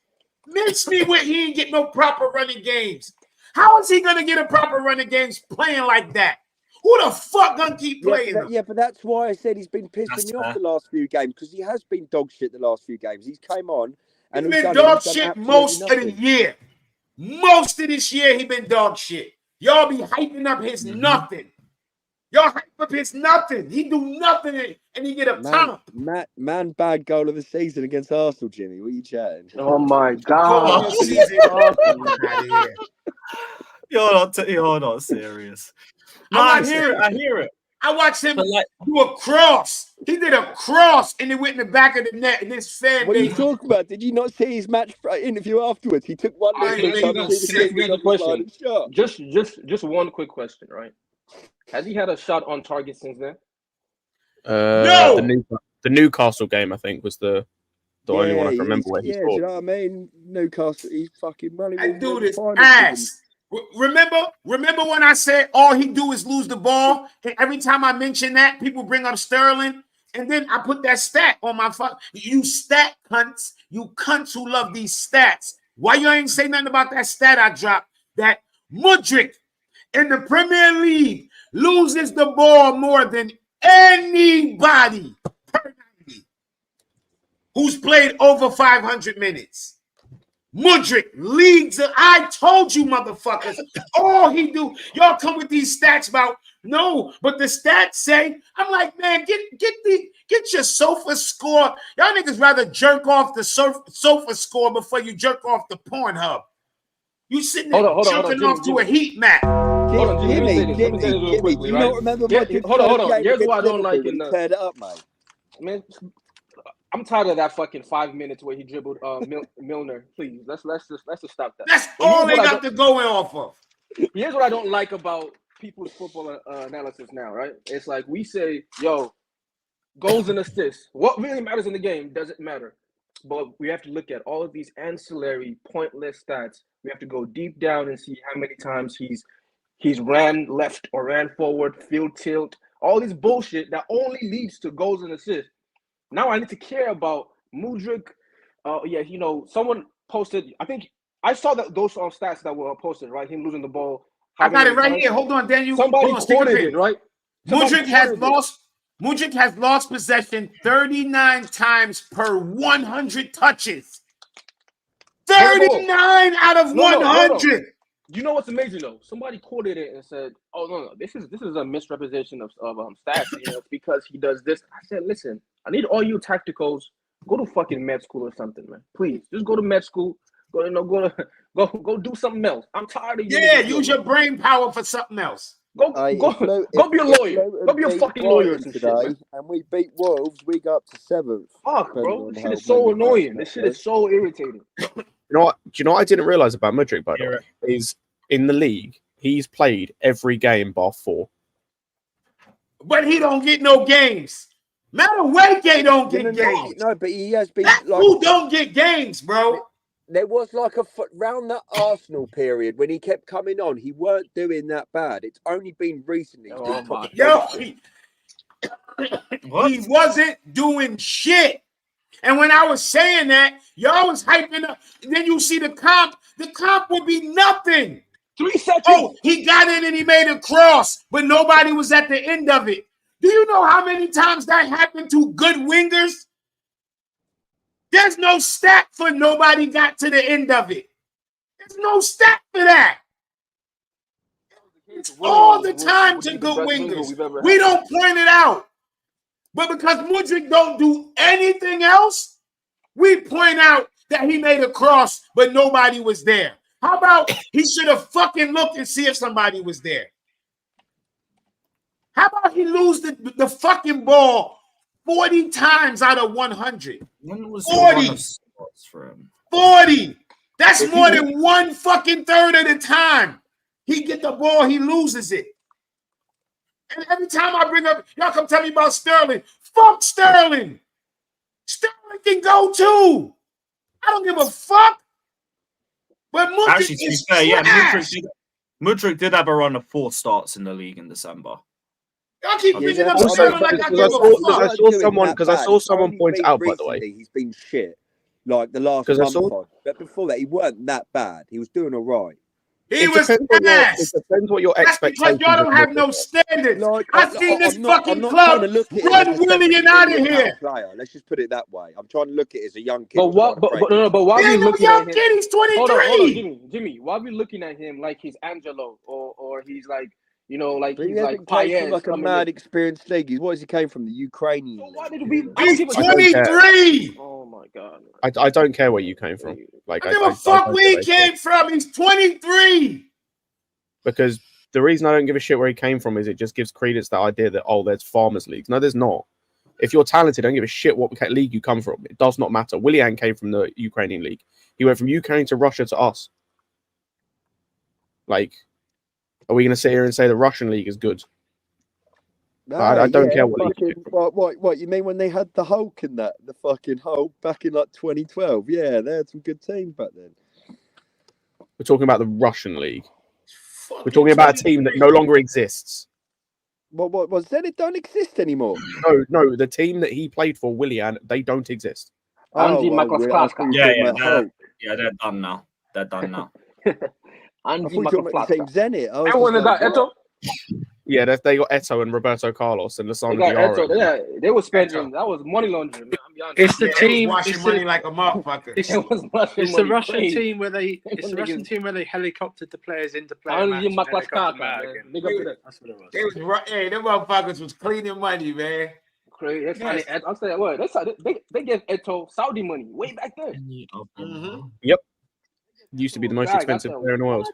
Mix me with he ain't get no proper running games. How is he gonna get a proper running games playing like that? Who the fuck gonna keep playing him? but that's why I said he's been pissing That's me off fair. the last few games because he has been dog shit the last few games. He's came on and He's he's been done dog absolutely shit most of the nothing. year. Most of this year, he been dog shit. Y'all be hyping up his nothing. Y'all hype up his nothing. He do nothing and he get a pump. Man, bad goal of the season against Arsenal, Jimmy. What are you chatting? Oh my Goal god! of the season. Out of here. You're not serious. No, I hear it. I watched him But like, do a cross. He did a cross and it went in the back of the net. And this fan What are you base. talking about? Did you not see his match interview afterwards? He took one I look ain't at even the see it. Can I ask a question? Just one quick question, right? Has he had a shot on target since then? No! The Newcastle game, I think, was the only one I can remember where he do scored. you know what I mean? Newcastle, he's fucking running. I do with this finals ass. Remember when I said all he do is lose the ball? And every time I mention that, people bring up Sterling. And then I put that stat on my phone. You stat cunts. You cunts who love these stats. Why you ain't say nothing about that stat I dropped? That Mudryk in the Premier League loses the ball more than anybody per 90 who's played over 500 minutes. Mudryk leads. I told you, motherfuckers. All he do, y'all come with these stats about no, but the stats say. I'm like, man, get your sofa score. Y'all niggas rather jerk off the sofa score before you jerk off the Pornhub. You sitting there jerking off to a heat map. Hold on, Jimmy. Jimmy, do you not remember Mudryk? Hold on. Here's why I don't like it. Teared it up, mate. Man, I'm tired of that fucking 5 minutes where he dribbled Milner. Please, let's just stop that. That's all they got to go off of. Here's what I don't like about people's football analysis now, right? It's like we say, yo, goals and assists. What really matters in the game doesn't matter. But we have to look at all of these ancillary, pointless stats. We have to go deep down and see how many times he's ran left or ran forward, field tilt, all this bullshit that only leads to goals and assists. Now I need to care about Mudryk. Someone posted. I think I saw those stats that were posted. Right, him losing the ball. I got it right here. Hold on, Daniel. Somebody quoted it, right? Mudryk has lost possession 39 times per 100 touches. 39 out of 100. No. You know what's amazing though? Somebody quoted it and said, "Oh no, this is a misrepresentation of stats. It's because he does this." I said, "Listen, I need all you tacticals. Go to fucking med school or something, man. Please, just go to med school. Go do something else. I'm tired of you. Yeah, use your brain power for something else. Go be a lawyer. Go be a fucking lawyer or some shit, man. And we beat Wolves, we go up to 7th. Fuck, bro. This shit is so annoying. This shit is so irritating. Do you know what I didn't realize about Mudryk, by the way? Is in the league, he's played every game bar 4. But he don't get no games. Madueke don't get games. No, but he has been. Who don't get games, bro? There was like round that Arsenal period when he kept coming on. He weren't doing that bad. It's only been recently. He wasn't doing shit. And when I was saying that, y'all was hyping up. Then you see the comp. The comp would be nothing. 3 seconds. Oh, he got it and he made a cross, but nobody was at the end of it. Do you know how many times that happened to good wingers? There's no stat for nobody got to the end of it. There's no stat for that. It's all the time to good wingers. We don't point it out. But because Mudryk don't do anything else, we point out that he made a cross, but nobody was there. How about he should have fucking looked and see if somebody was there? How about he lose the fucking ball 40 times out of 100? When was 40 for him? 40. That's more than one fucking third of the time. He get the ball, he loses it. And every time I bring up, y'all come tell me about Sterling. Fuck Sterling. Sterling can go too. I don't give a fuck. But Mudryk Actually, to be is fair, yeah, trash. Mudryk did have a run of 4 starts in the league in December. Y'all keep bringing up Also, Sterling like I give a fuck. Because I saw someone point out, by the way, he's been shit like the last month. But before that, he weren't that bad. He was doing all right. He was ass. It depends what your That's expectations. because y'all don't have no standards. Like, I've seen this fucking not club trying to look at run Willian out of here. Player. Let's just put it that way. I'm trying to look at it as a young kid. But what? But why He are we ain't no looking young at him? kid. He's 23. Hold on, Jimmy. Why are we looking at him like he's Angelo or he's like, you know, like He he's like hasn't came Paez from like a mad experienced league. What has he came from? The Ukrainian. So league. why did we? He's 23. Oh my god! I don't care where you came from. Like I give a fuck where he came from. He's 23. Because the reason I don't give a shit where he came from is it just gives credence to that idea that, oh, there's farmers leagues. No, there's not. If you're talented, don't give a shit what league you come from. It does not matter. Willian came from the Ukrainian league. He went from Ukraine to Russia to us. Like, are we going to sit here and say the Russian league is good? No, I don't care what league. What you mean when they had the Hulk in that? The fucking Hulk back in like 2012. Yeah, they had some good teams back then. We're talking about the Russian league. We're talking about a team that no longer exists. What was that? It don't exist anymore. No, the team that he played for, Willian, they don't exist. Andy Maklaska. Yeah, they're done now. They're done now. Andy Maklaska. Zenit. Everyone is that Eto? Yeah, they got Eto and Roberto Carlos and Lozano They got Diarra. Eto. Yeah, they were spending. That was money laundering. It's the team washing money like a motherfucker. It's the Russian team where they. It's the Russian team where they helicoptered the players into playing. Andy Maklaska. That's what it was. Hey, them motherfuckers was cleaning money, man. Crazy. I'll say that word. They gave Eto Saudi money way back then. Mm-hmm. Yep. Used to be the most expensive player in the world.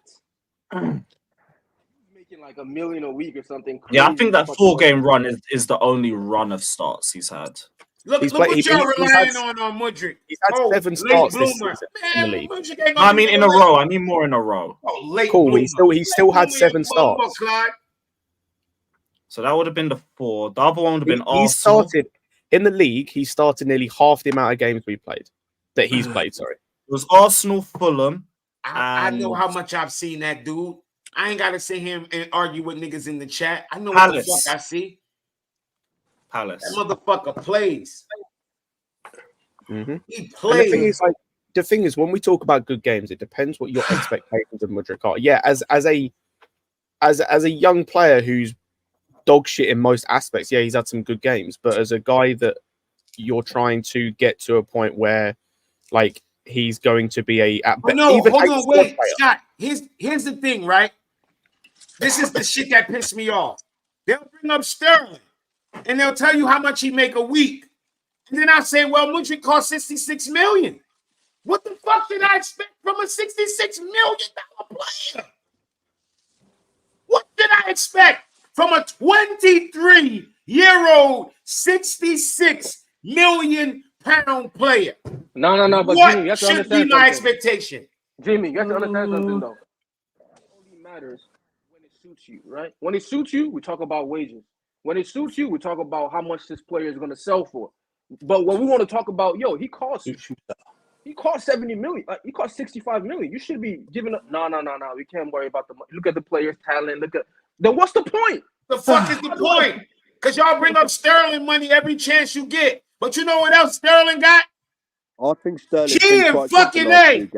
Making like $1 million a week or something. Yeah, I think that 4-game run is the only run of starts he's had. Look what y'all relying on Mudryk. He's had 7 starts this season in the league. I mean, in a row. I mean, more in a row. Cool. He still had 7 starts. So that would have been the 4. The other one would have been He Arsenal. started in the league. He started nearly half the amount of games we played. That he's played. Sorry. It was Arsenal, Fulham. I know how much I've seen that dude. I ain't gotta sit here and argue with niggas in the chat. I know Palace. what the fuck I see. Palace. That motherfucker plays. Mm-hmm. He plays. The thing is, when we talk about good games, it depends what your expectations of Mudryk are. Yeah, as a young player who's dog shit in most aspects, yeah, he's had some good games. But as a guy that you're trying to get to a point where, like, he's going to be hold on, wait, Scott. Here's the thing, right? This is the shit that pissed me off. They'll bring up Sterling and they'll tell you how much he make a week. And then I'll say, well, Mudryk cost $66 million. What the fuck did I expect from a $66 million player? What did I expect from a 23-year-old $66 million player? No. But what Jimmy, you have to should understand be my something. expectation? Jimmy, you have to understand something, though. It only matters when it suits you, right? When it suits you, we talk about wages. When it suits you, we talk about how much this player is going to sell for. But when we want to talk about, he cost 70 million. He cost 65 million. You should be giving up. No. We can't worry about the money. Look at the player's talent. Then what's the point? The fuck is the point? Because y'all bring up Sterling money every chance you get. But you know what else Sterling got? I think Sterling. G and fucking A.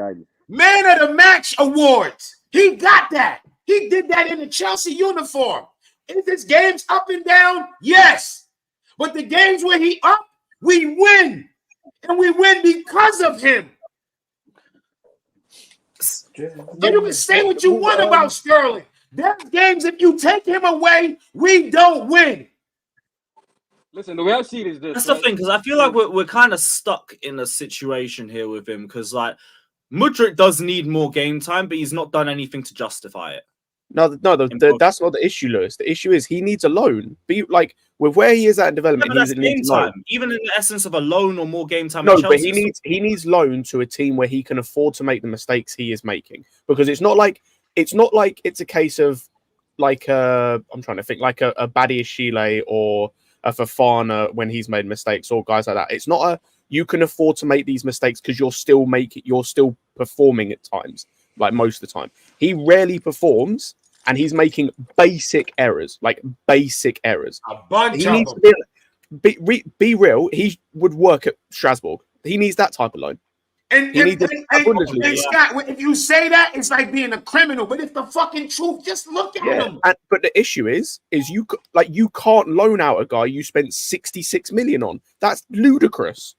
Man of the Match awards. He got that. He did that in the Chelsea uniform. Is his games up and down? Yes. But the games where he up, we win. And we win because of him. And you can say what you want about Sterling. There's games, if you take him away, we don't win. Listen, the way I see it is this. That's the thing, because I feel like we're kind of stuck in a situation here with him, because like Mudryk does need more game time, but he's not done anything to justify it. No, that's not the issue, Lewis. The issue is he needs a loan. Be like with where he is at in development, Yeah, he needs game time. Even in the essence of a loan or more game time. No, but he needs loan to a team where he can afford to make the mistakes he is making. Because it's not like it's a case of like I'm trying to think like a Badiashile or a Fofana when he's made mistakes or guys like that. It's not a you can afford to make these mistakes because you're still performing at times, like most of the time. He rarely performs and he's making basic errors, like basic errors. A bunch he of needs them. to be real. He would work at Strasbourg. He needs that type of loan. And Scott, if you say that, it's like being a criminal. But it's the fucking truth. Just look at him. But the issue is you can't loan out a guy you spent 66 million on. That's ludicrous.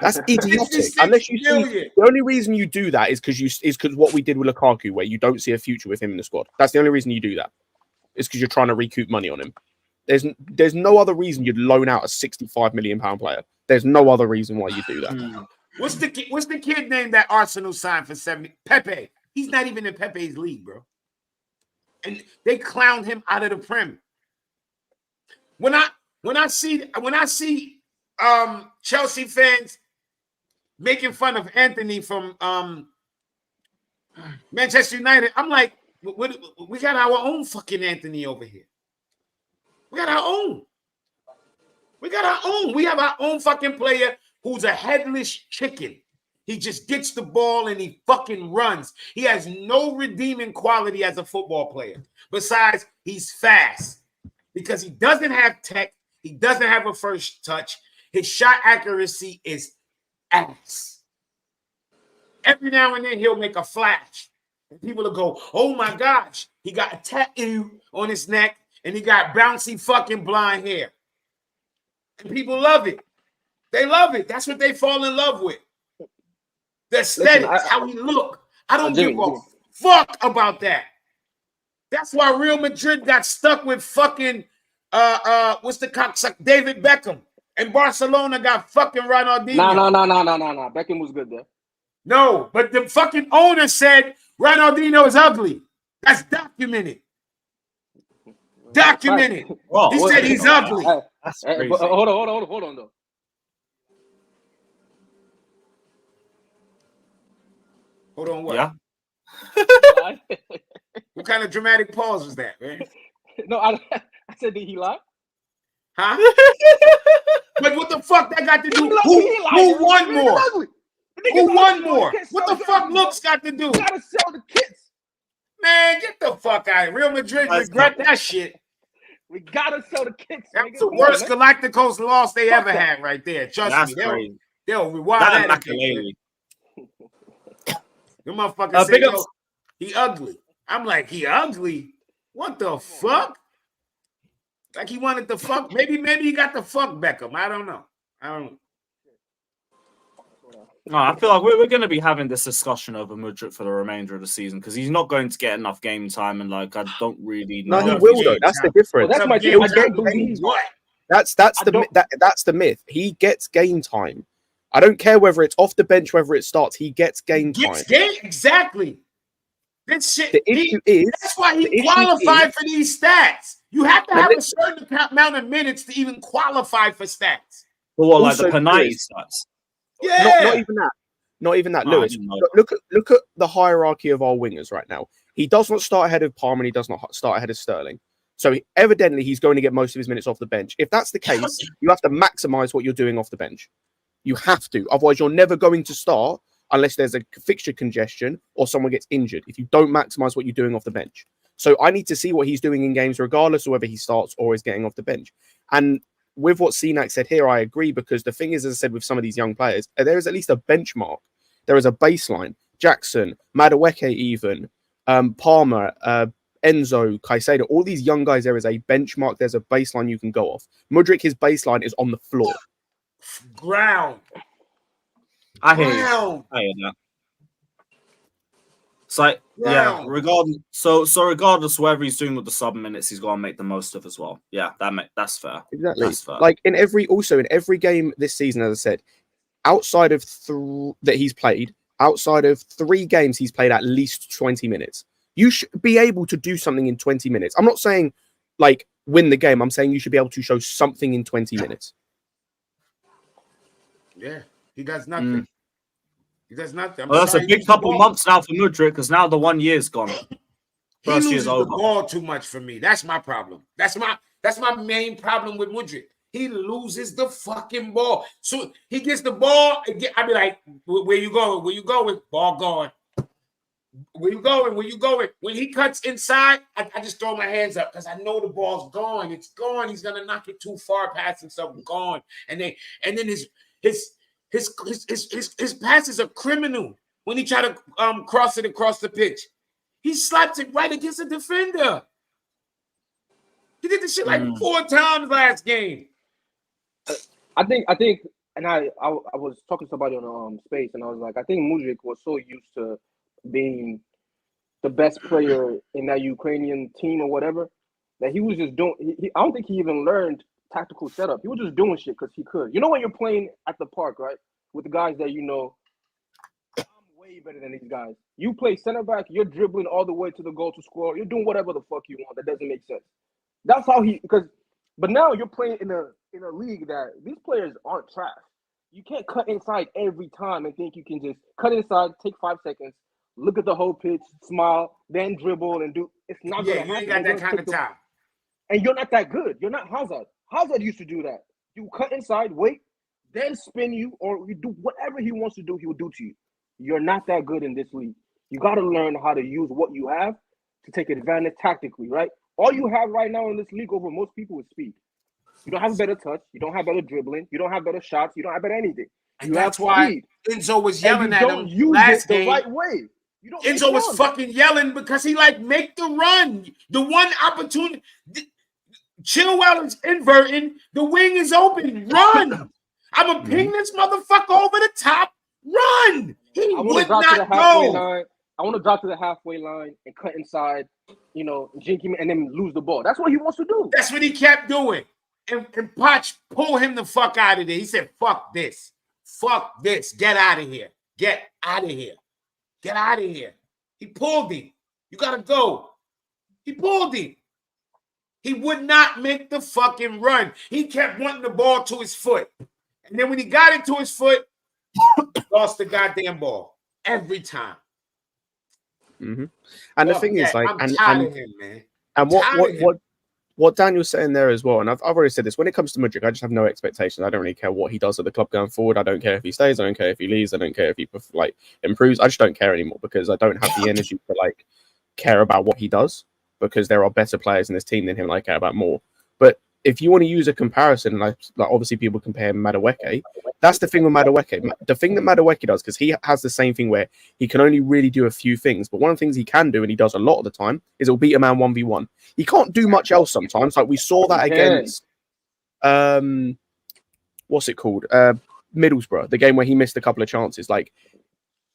That's idiotic. Unless you see, the only reason you do that is because what we did with Lukaku, where you don't see a future with him in the squad. That's the only reason you do that. It's because you're trying to recoup money on him. There's no other reason you'd loan out a 65 million pound player. There's no other reason why you do that. What's the kid name that Arsenal signed for 70? Pepe. He's not even in Pepe's league, bro. And they clowned him out of the Prem. When I see Chelsea fans making fun of Anthony from Manchester United, I'm like, we got our own fucking Anthony over here. We got our own. We have our own fucking player who's a headless chicken. He just gets the ball and he fucking runs. He has no redeeming quality as a football player. Besides, he's fast because he doesn't have tech. He doesn't have a first touch. His shot accuracy is ass. Every now and then he'll make a flash. And people will go, oh my gosh, he got a tattoo on his neck and he got bouncy fucking blonde hair. And people love it. They love it. That's what they fall in love with. The aesthetics, how he look. I don't give a fuck about that. That's why Real Madrid got stuck with fucking what's the cocksucker? David Beckham. And Barcelona got fucking Ronaldinho. No. Beckham was good though. No, but the fucking owner said Ronaldinho is ugly. That's documented. Whoa, he said he's ugly. That's crazy. Hold on though. Hold on, what? Yeah. What kind of dramatic pause was that, man? No, I said, did he lie? Huh? But what the fuck that got to do? Who won more? Who won more? What the fuck looks got to do? You gotta sell the kits. Man, get the fuck out of here. Real Madrid regret that shit. We gotta sell the kits. That's the worst Galacticos loss they ever had right there. Trust me. They'll rewind that. The motherfucker said, yo, he ugly. I'm like, he ugly? What the fuck? Like he wanted to fuck. Maybe he got the fuck Beckham. I don't know. No, I feel like we're going to be having this discussion over Mudryk for the remainder of the season because he's not going to get enough game time, and like I don't really know. No, he will though. That's the difference. Well, that's my thing. I don't believe what. That's the myth. He gets game time. I don't care whether it's off the bench, whether it starts. He gets game time. Exactly. This shit. The issue is that's why he qualified for these stats. You have to have a certain amount of minutes to even qualify for stats. Well, what, like the penalty stats? Yeah. Not even that, Lewis. Look at the hierarchy of our wingers right now. He does not start ahead of Palmer and he does not start ahead of Sterling. So evidently he's going to get most of his minutes off the bench. If that's the case, you have to maximize what you're doing off the bench. You have to. Otherwise, you're never going to start unless there's a fixture congestion or someone gets injured. If you don't maximize what you're doing off the bench. So I need to see what he's doing in games, regardless of whether he starts or is getting off the bench. And with what Cenac said here, I agree, because the thing is, as I said, with some of these young players, there is at least a benchmark. There is a baseline. Jackson, Madueke even, Palmer, Enzo, Caicedo, all these young guys, there is a benchmark. There's a baseline you can go off. Mudryk, his baseline is on the floor. Ground. I hear that. It's like, yeah, regardless. So regardless, whatever he's doing with the sub minutes, he's got to make the most of as well. Yeah, that's fair. Exactly. That's fair. Like in every game this season, as I said, outside of that he's played, outside of 3 games, he's played at least 20 minutes. You should be able to do something in 20 minutes. I'm not saying like win the game. I'm saying you should be able to show something in 20 minutes. Yeah, he does nothing. He does nothing. Well, that's a big couple months now for Mudryk because now the 1 year's gone. He loses the ball too much for me. That's my problem. That's my main problem with Mudryk. He loses the fucking ball. So he gets the ball. I be like, where you going? Where you going? Ball going. Where you going? Where you going? When he cuts inside, I just throw my hands up because I know the ball's gone. It's gone. He's gonna knock it too far past himself. Gone. And then his passes are criminal when he try to cross it across the pitch. He slaps it right against the defender. He did this shit like 4 times last game. I think, and I was talking to somebody on space, and I was like, I think Mudryk was so used to being the best player in that Ukrainian team or whatever that he was just doing. I don't think he even learned tactical setup. He was just doing shit because he could. You know when you're playing at the park, right, with the guys that you know, I'm way better than these guys. You play center back, you're dribbling all the way to the goal to score. You're doing whatever the fuck you want. That doesn't make sense. That's how but now you're playing in a league that these players aren't trash. You can't cut inside every time and think you can just cut inside, take 5 seconds, look at the whole pitch, smile, then dribble and do. It's not gonna happen. You ain't got that kind of time. And you're not that good. You're not Hazard. Hazard used to do that. You cut inside, wait, then spin you, or you do whatever he wants to do, he will do to you. You're not that good in this league. You got to learn how to use what you have to take advantage tactically, right? All you have right now in this league over most people is speed. You don't have a better touch. You don't have better dribbling. You don't have better shots. You don't have better anything. And that's why Enzo was yelling at him last game. The right way. Enzo was fucking yelling because he make the run. The one opportunity. Chilwell is inverting. The wing is open. Run. I'm going to ping this motherfucker over the top. Run. He would not go. I want to drop to the halfway line and cut inside, jink him and then lose the ball. That's what he wants to do. That's what he kept doing. And Poch pulled him the fuck out of there. He said, fuck this. Fuck this. Get out of here. Get out of here. Get out of here. He pulled him. You got to go. He pulled him. He would not make the fucking run. He kept wanting the ball to his foot. And then when he got it to his foot, lost the goddamn ball. Every time. Mm-hmm. And the thing is, I'm tired of him, man. And what Daniel's saying there as well, and I've already said this, when it comes to Mudryk, I just have no expectations. I don't really care what he does at the club going forward. I don't care if he stays. I don't care if he leaves. I don't care if he improves. I just don't care anymore because I don't have the energy to care about what he does because there are better players in this team than him and I care about more. But if you want to use a comparison, like obviously people compare Madueke, that's the thing with Madueke. The thing that Madueke does, because he has the same thing where he can only really do a few things, but one of the things he can do, and he does a lot of the time, is he'll beat a man 1v1. He can't do much else sometimes. Like we saw that against, what's it called? Middlesbrough, the game where he missed a couple of chances. Like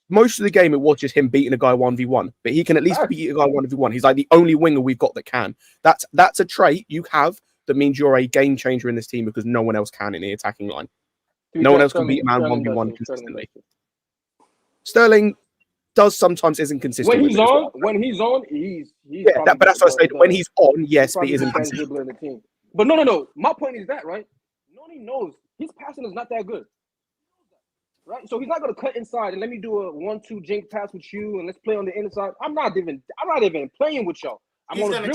most of the game, it was just him beating a guy 1v1, but he can at least beat a guy 1v1. He's like the only winger we've got that can. That's a trait you have. That means you're a game changer in this team because no one else can in the attacking line. No one else can beat a man 1v1 consistently. Sterling does sometimes isn't consistent. When he's on, he's but that's what I said. When he's on, yes, but he isn't consistent. In the team. But no. My point is that, right? Noni knows his passing is not that good. Right? So he's not gonna cut inside and let me do a 1-2 jink pass with you and let's play on the inside. I'm not even playing with y'all. He's gonna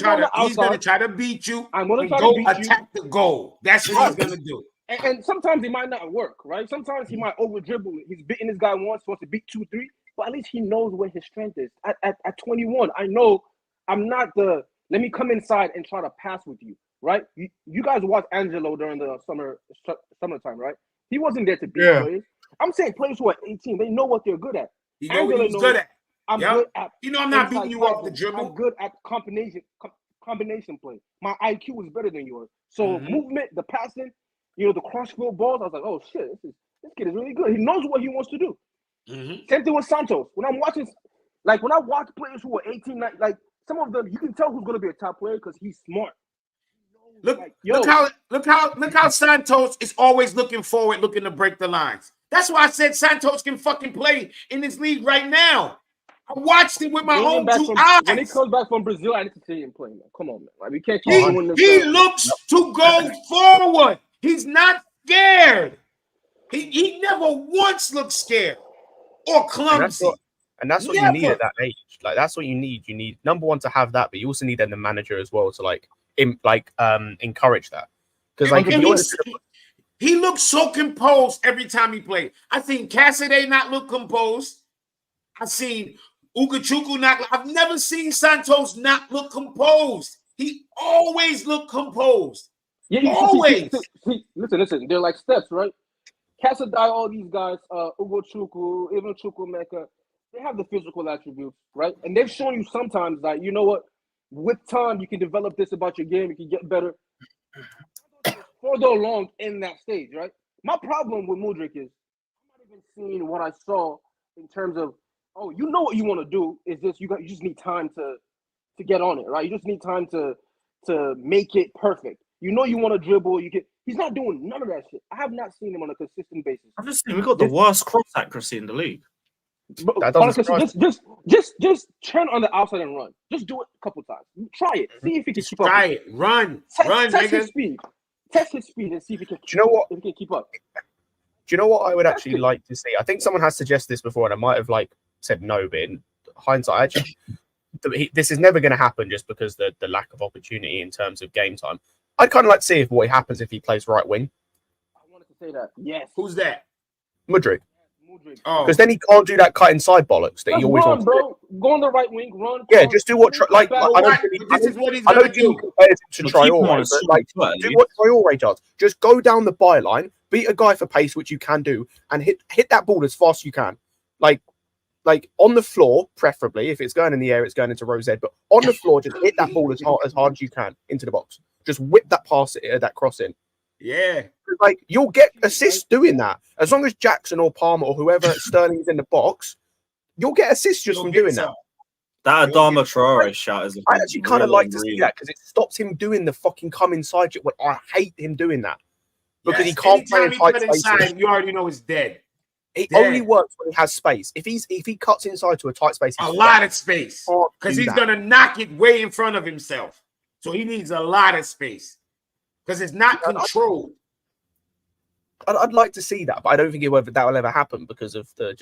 try to beat you. I'm gonna try to beat attack the goal. That's what he's gonna do. And sometimes it might not work, right? Sometimes he might over dribble. He's beating this guy once, wants to beat 2-3, but at least he knows where his strength is. At 21, I know I'm not let me come inside and try to pass with you. right? You guys watch Angelo during the summertime, right? He wasn't there to beat Yeah. players. I'm saying players who are 18, they know what they're good at. You know what he was good at. I'm Yep. good at. You know I'm not inside beating you off the passing. dribble. I'm good at combination play. My IQ is better than yours. So movement, the passing, you know, the crossfield balls. I was like, oh shit, this kid is really good. He knows what he wants to do. Same thing with Santos. When I'm watching, like when I watch players who are 18, like some of them, you can tell who's going to be a top player because he's smart. Look, Like, look how Santos is always looking forward, looking to break the lines. That's why I said Santos can fucking play in this league right now. I watched it with my own two eyes. When he comes back from Brazil, I need to see him play, man. Come on, man. Like, we can't keep doing this. He looks to go forward. He's not scared. He never once looked scared or clumsy. And that's what you need at that age. Like that's what you need. You need number one to have that, but you also need then the manager as well to encourage that. Because he looks so composed every time he played. I seen Cassidy not look composed. I seen Ukachukwu not. I've never seen Santos not look composed. He always looked composed. Yeah, always. Listen. They're like steps, right? Cassidy, all these guys, Ugochukwu, even Chukwumeka, they have the physical attributes, right? And they've shown you sometimes that, you know what, with time, you can develop this about your game. You can get better. Further along in that stage, right? My problem with Mudryk is I'm not even seeing what I saw in terms of, oh, you know what you want to do. Is this you just need time to get on it, right? You just need time to make it perfect. You know you want to dribble. He's not doing none of that shit. I have not seen him on a consistent basis. I've just seen we got the worst cross accuracy in the league. Honestly, just turn on the outside and run. Just do it a couple times. Try it. See if he can keep up. Try it. Run. Test his speed. Test his speed and see if he can. Do you know what? If he can keep up. Do you know what I would actually like to see? I think someone has suggested this before, and I might have said no, but in hindsight, this is never going to happen just because the lack of opportunity in terms of game time. I'd kind of like to see what happens if he plays right wing. I wanted to say that. Yes. Who's that? Mudryk. Oh, because then he can't do that cut inside bollocks that he always wants. Bro. Go on the right wing, run. Yeah, just do what I this is what he's I gonna know do. you compared him to Traore, but do what Traore does. Just go down the byline, beat a guy for pace, which you can do, and hit that ball as fast as you can. Like on the floor, preferably. If it's going in the air, it's going into row Z. But on the floor, just hit that ball as hard as you can into the box. Just whip that pass, that cross in. Yeah. You'll get assists doing that. As long as Jackson or Palmer or whoever Sterling is in the box, you'll get assists just from doing that. That Adama Traore shout is. I actually kind of like to see that because it stops him doing the fucking come inside shit. I hate him doing that because he can't play in tight spaces. You already know it's dead. It only works when he has space. If he cuts inside to a tight space, a lot of space, because he's gonna knock it way in front of himself. So he needs a lot of space because it's not controlled. I'd like to see that, but I don't think that will ever happen because of the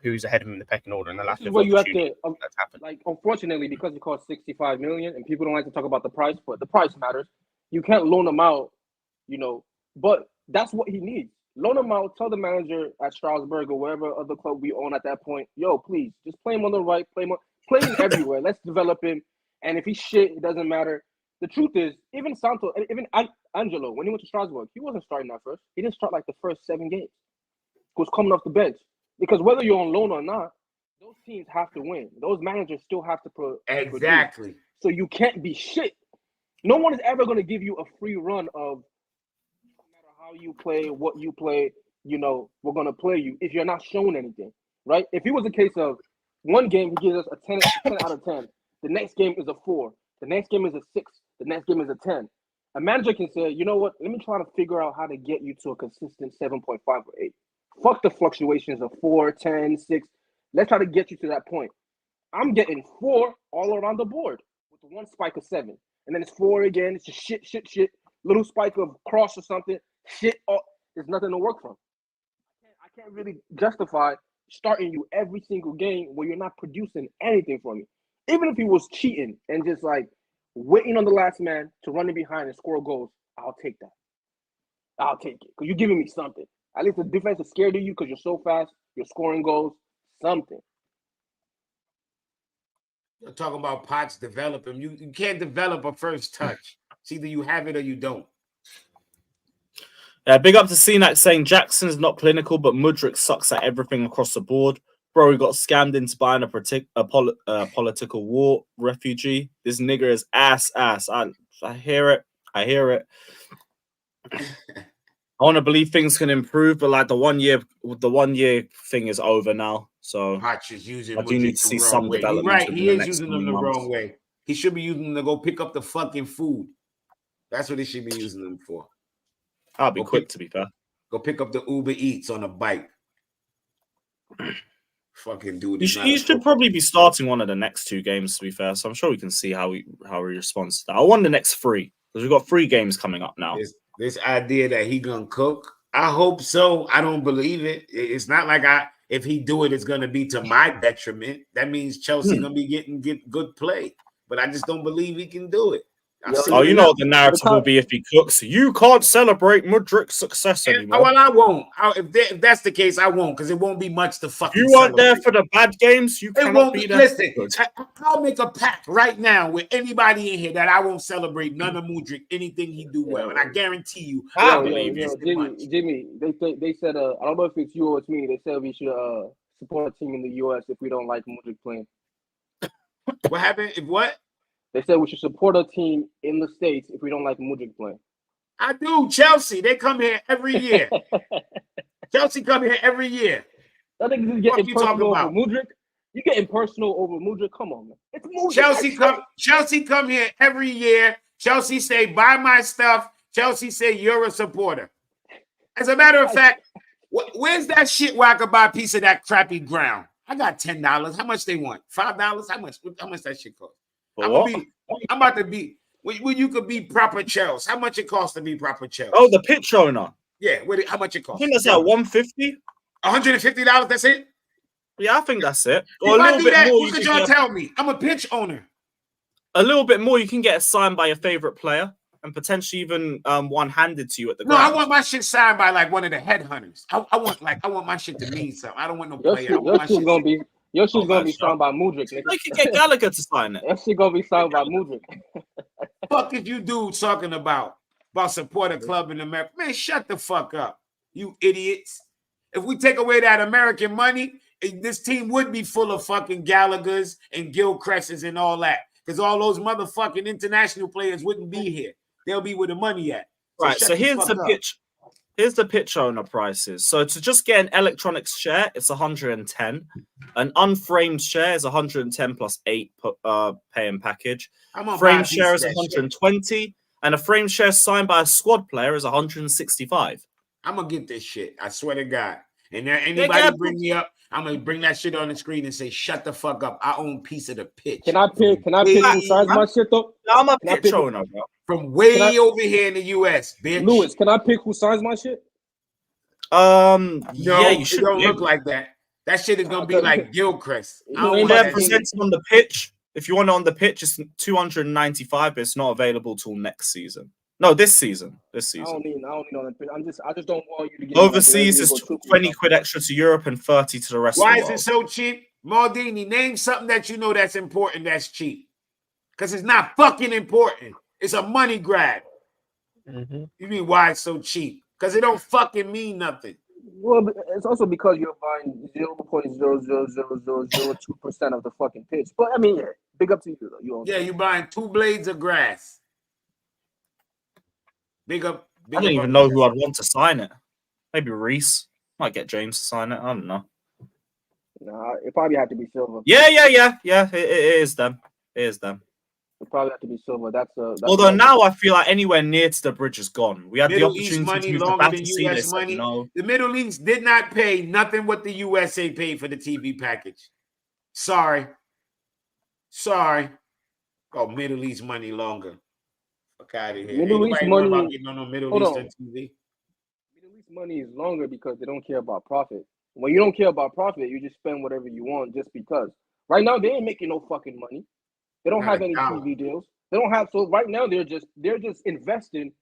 who's ahead of him in the pecking order and the lack of opportunity that's happened. Like, unfortunately, because it costs $65 million, and people don't like to talk about the price, but the price matters. You can't loan him out, but that's what he needs. Loan him out. Tell the manager at Strasbourg or wherever other club we own at that point, yo, please just play him on the right, play him everywhere. Let's develop him. And if he's shit, it doesn't matter. The truth is, even Santos, even Angelo, when he went to Strasbourg, he wasn't starting that first. He didn't start like the first 7 games. He was coming off the bench. Because whether you're on loan or not, those teams have to win. Those managers still have to exactly. So you can't be shit. No one is ever going to give you a free run of no matter how you play, what you play, we're going to play you if you're not showing anything, right? If it was a case of one game, he gives us a 10 out of 10. The next game is a 4. The next game is a 6. The next game is a 10. A manager can say, you know what? Let me try to figure out how to get you to a consistent 7.5 or 8. Fuck the fluctuations of 4, 10, 6. Let's try to get you to that point. I'm getting 4 all around the board with one spike of 7. And then it's 4 again. It's just shit. Little spike of cross or something. Shit. Oh, there's nothing to work from. I can't really justify starting you every single game where you're not producing anything from me. Even if he was cheating and just waiting on the last man to run in behind and score goals, I'll take that. I'll take it because you're giving me something. At least the defense is scared of you because you're so fast. You're scoring goals. Something. You're talking about Potts develop him. You can't develop a first touch. It's either you have it or you don't. Big up to CNAC saying Jackson's not clinical, but Mudryk sucks at everything across the board. Bro, he got scammed into buying a political war refugee. This nigger is ass. I hear it. I want to believe things can improve, but like the 1 year thing is over now. So Hotch is using I do need to see some development. Right, he is using them the wrong way. He should be using them to go pick up the fucking food. That's what he should be using them for. I'll be quick, to be fair. Go pick up the Uber Eats on a bike. Fucking dude. He should probably be starting one of the next 2 games, to be fair. So I'm sure we can see how he responds to that. I want the next 3 because we've got 3 games coming up now. This idea that he gonna cook, I hope so. I don't believe it. It's not like if he do it, it's gonna be to my detriment. That means Chelsea gonna be getting good play, but I just don't believe he can do it. You know what the narrative will be if he cooks. You can't celebrate Mudryk's success anymore. Well, I won't. If that's the case, I won't, because it won't be much to fucking. You weren't there for the bad games. You cannot be there. Listen, I'll make a pact right now with anybody in here that I won't celebrate none of Mudryk, anything he do well, and I guarantee you, I believe Jimmy, they said, I don't know if it's you or it's me. They said we should support a team in the U.S. if we don't like Mudryk playing. What happened? If what? They said we should support a team in the States if we don't like Mudryk playing. I do. Chelsea, they come here every year. Chelsea come here every year. I think this is getting personal over Mudryk. You getting personal over Mudryk? Come on, man. It's Mudryk. Chelsea come here every year. Chelsea say, buy my stuff. Chelsea say, you're a supporter. As a matter of fact, where's that shit where I could buy a piece of that crappy ground? I got $10. How much they want? $5? How much that shit cost? I'm about to be when you could be proper Chelsea. How much it costs to be proper Chelsea? Oh, the pitch owner. Yeah, how much it costs? I think that's like $150. $150. That's it. Yeah, I think that's it. Or a little bit more. What could y'all tell me? I'm a pitch owner. A little bit more, you can get it signed by your favorite player and potentially even one handed to you at the ground. No, I want my shit signed by like one of the headhunters. I want my shit to mean something. I don't want no player. Your shit's gonna be signed by Mudryk. You can get Gallagher to sign it. That shit gonna be signed by Mudryk. Fuck if you dudes talking about support a club in America. Man, shut the fuck up, you idiots. If we take away that American money, this team would be full of fucking Gallaghers and Gilcrests and all that. Because all those motherfucking international players wouldn't be here. They'll be where the money at. Right, so here's the pitch. Here's the pitch owner prices. So to just get an electronics share, it's 110. An unframed share is 110 plus 8 pay-in package. Frame share is 120. And a frame share signed by a squad player is 165. I'm going to get this shit. I swear to God. And anybody bring me up, I'm going to bring that shit on the screen and say, shut the fuck up. I own a piece of the pitch. Can I pick who signs my shit, though? I'm a pitch owner, bro. From way over here in the U.S., bitch. Lewis, can I pick who signs my shit? No, yeah, you should. It don't look like that. That shit is gonna be like Gilchrist. They're presenting on the pitch. If you want it on the pitch, it's 295, but it's not available till next season. No, this season. I don't need on the pitch. I just don't want you to get overseas is 20 quid extra to Europe and 30 to the rest of the world. Why is it so cheap? Maldini, name something that you know that's important that's cheap. Because it's not fucking important. It's a money grab. Mm-hmm. You mean why it's so cheap? Because it don't fucking mean nothing. Well, it's also because you're buying 0.00002% of the fucking pitch. But I mean, yeah, big up to you though. You're buying 2 blades of grass. Big up. I don't even know who I'd want to sign it. Maybe Reese. Might get James to sign it. I don't know. Nah, it probably have to be Silva. Yeah. It is them. It probably have to be Silva. That's although now I feel like anywhere near to the bridge is gone. We had Middle the East opportunity money to longer than see US money. No. The Middle East did not pay nothing what the USA paid for the TV package. Sorry. Oh, Middle East money longer. Fuck out of here. Middle East money. About getting on Middle Eastern TV. Middle East money is longer because they don't care about profit. When you don't care about profit, you just spend whatever you want just because. Right now, they ain't making no fucking money. They don't have any TV deals. They don't have, so right now they're just investing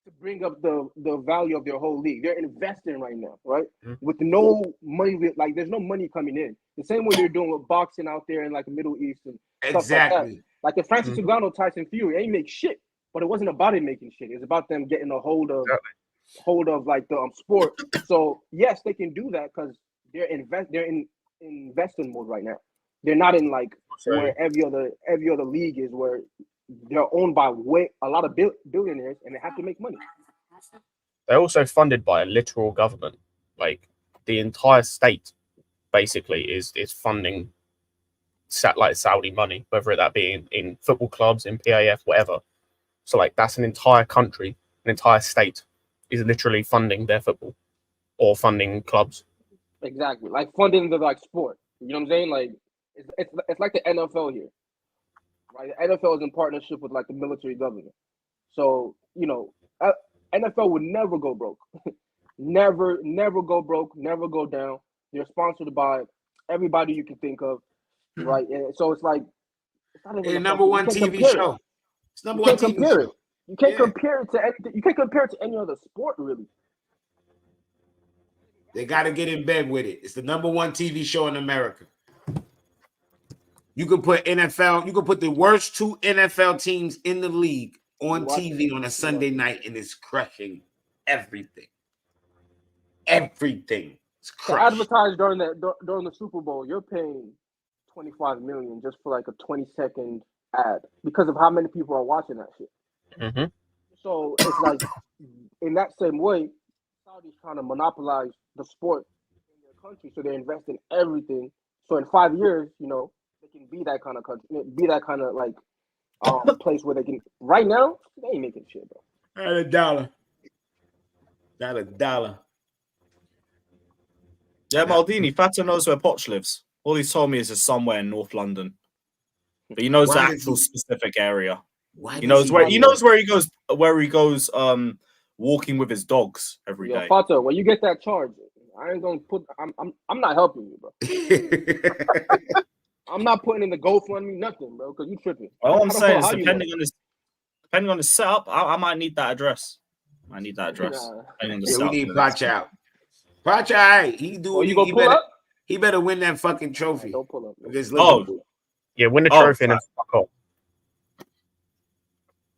to bring up the value of their whole league. They're investing right now, right? Mm-hmm. With no money, like there's no money coming in. The same way they're doing with boxing out there in like the Middle East and stuff like that. Like the Francis Ngannou Tyson Fury, ain't make shit. but it wasn't about it making shit. It's about them getting a hold of like the sport. So yes, they can do that because they're in investing mode right now. They're not in like where every other league is, where they're owned by a lot of billionaires and they have to make money. They're also funded by a literal government. Like the entire state basically is funding like Saudi money, whether that be in football clubs, in PAF, whatever. So like that's an entire country, an entire state is literally funding their football or funding clubs. Exactly, like funding the like sport. You know what I'm saying? Like it's like the NFL here, right? The NFL is in partnership with like the military government. So you know, NFL would never go broke, never go broke, never go down. They're sponsored by everybody you can think of, right? And so it's like it's not even number one TV show. It's number one TV show. You can't compare it to anything. You can't compare it to any other sport, really. They got to get in bed with it. It's the number one TV show in America. You can put NFL. You can put the worst 2 NFL teams in the league on TV on a Sunday night, and it's crushing everything. Everything. It's crushed. To advertise during the Super Bowl, you're paying $25 million just for like a 20-second ad because of how many people are watching that shit. Mm-hmm. So it's like in that same way, Saudi's trying to monopolize the sport in their country, so they're investing everything. So in 5 years, you know, they can be that kind of country, be that kind of like place where they can. Right now, they ain't making shit, bro. Not a dollar. Not a dollar. Yeah, Maldini, Fata knows where Poch lives. All he's told me is it's somewhere in North London, but he knows the actual specific area. He knows where he goes. Where he goes, walking with his dogs every day. Fata, when you get that charge, I ain't gonna put. I'm not helping you, bro. I'm not putting in the GoFundMe, nothing, bro, because you tripping. All I'm saying is, depending on the setup, I might need that address. I need that address. We need Broja out. Broja, right? He do. You gonna pull up? He better win that fucking trophy. Don't pull up. Yeah, win the trophy and then fuck off.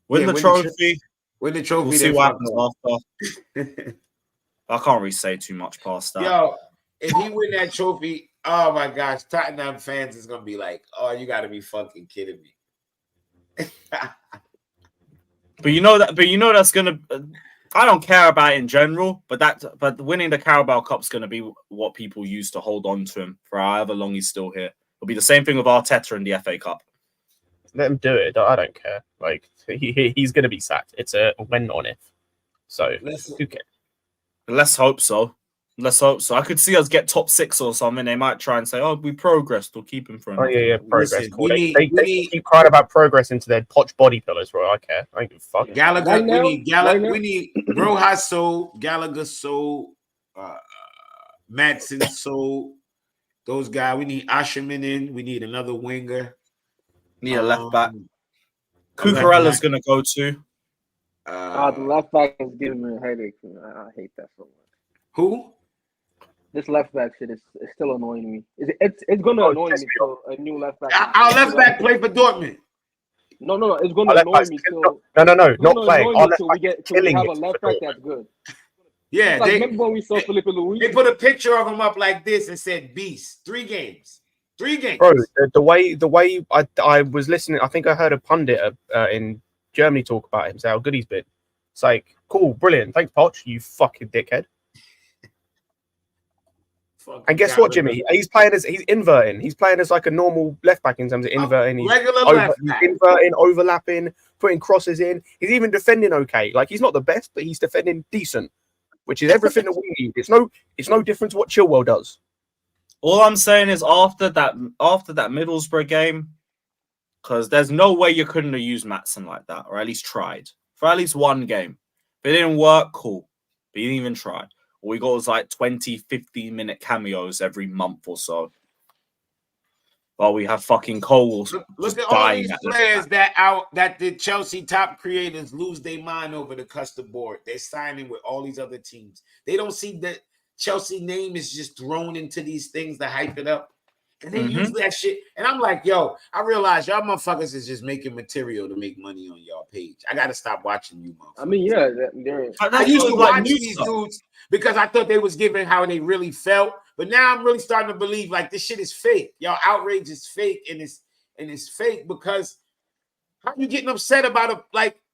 Win the trophy. Win the trophy. We'll see what happens after. I can't really say too much past that. Yo, if he win that trophy, oh my gosh, Tottenham fans is gonna be like, "Oh, you got to be fucking kidding me." But you know that's gonna. I don't care about it in general, but winning the Carabao Cup's gonna be what people use to hold on to him for however long he's still here. It'll be the same thing with Arteta in the FA Cup. Let him do it. I don't care. Like he's gonna be sacked. It's a when not if. So who cares? Let's hope so. I could see us get top 6 or something. They might try and say, "Oh, we progressed. We'll keep him for." Oh yeah, progress. Cool. They keep crying about progress into their Poch body pillars, bro. I care. I don't give a fuck. Gallagher, we need Broja sold, Gallagher sold, Madsen sold. Those guys. We need Asherman in. We need another winger. Need a left back. Cucurella's gonna go too. The left back is giving me a headache. I hate that so much. Who? This left back shit is still annoying me. It's gonna annoy me till a new left back. Our left back play for Dortmund. No. It's gonna annoy me till no, not playing. We have a left back that's good. Yeah, remember when we saw Felipe Luis? They put a picture of him up like this and said "Beast." 3 games. Bro, the way I was listening, I think I heard a pundit in Germany talk about him, say how good he's been. It's like, cool, brilliant, thanks, Poch, you fucking dickhead. And guess what, Jimmy? He's inverting. He's playing as like a normal left back in terms of inverting. He's inverting, overlapping, putting crosses in. He's even defending okay. Like he's not the best, but he's defending decent, which is everything that we need. It's no different to what Chilwell does. All I'm saying is after that Middlesbrough game, because there's no way you couldn't have used Maatsen like that, or at least tried for at least one game. If it didn't work, cool. But you didn't even try. All we got was like 20, 15-minute cameos every month or so. While we have fucking Cole. Look at all these players that the Chelsea top creators lose their mind over the custom board. They're signing with all these other teams. They don't see that Chelsea name is just thrown into these things to hype it up. And they use that shit. And I'm like, yo, I realize y'all motherfuckers is just making material to make money on y'all page. I got to stop watching you motherfuckers. I mean, yeah, I used to watch these dudes because I thought they was giving how they really felt. But now I'm really starting to believe like this shit is fake. Y'all outrage is fake, and it's fake because how you getting upset about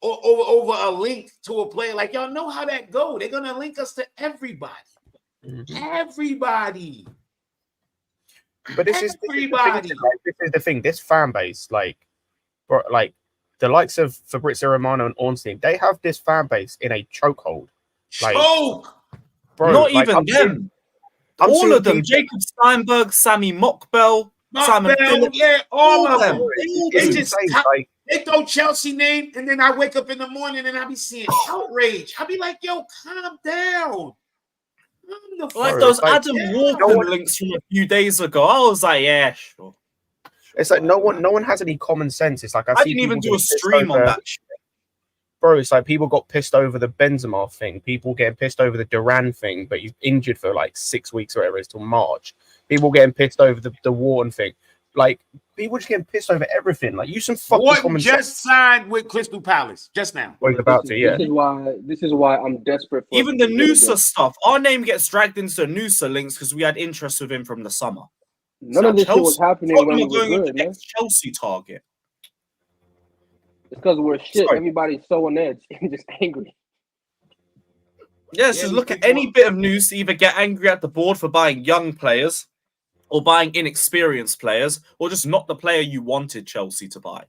over a link to a player? Like, y'all know how that go. They're gonna link us to everybody. Everybody. But this is the thing. This fan base, like the likes of Fabrizio Romano and Ornstein, they have this fan base in a chokehold. Like, bro, not even them. All of them. Jacob Steinberg, Sammy Mockbell, Simon Phillips. Yeah, all of them. They throw Chelsea name, and then I wake up in the morning and I be seeing outrage. I be like, yo, calm down. Like those Adam Walker links from a few days ago. I was like, yeah, sure. It's like no one has any common sense. It's like I didn't even do a stream on that shit. Bro, it's like people got pissed over the Benzema thing. People getting pissed over the Duran thing, but he's injured for like 6 weeks or whatever it is till March. People getting pissed over the Wharton thing. Like, people just getting pissed over everything. Like, use some fucking common sense. Just signed with Crystal Palace just now. Well, he's about to, yeah. This is why I'm desperate for even the Noosa stuff. Our name gets dragged into Noosa links because we had interest with him from the summer. None of this shit was happening when we were good, man. Chelsea target. It's because we're shit. Sorry. Everybody's so on edge and just angry. Yes, just look at any bit of news to either get angry at the board for buying young players or buying inexperienced players, or just not the player you wanted Chelsea to buy.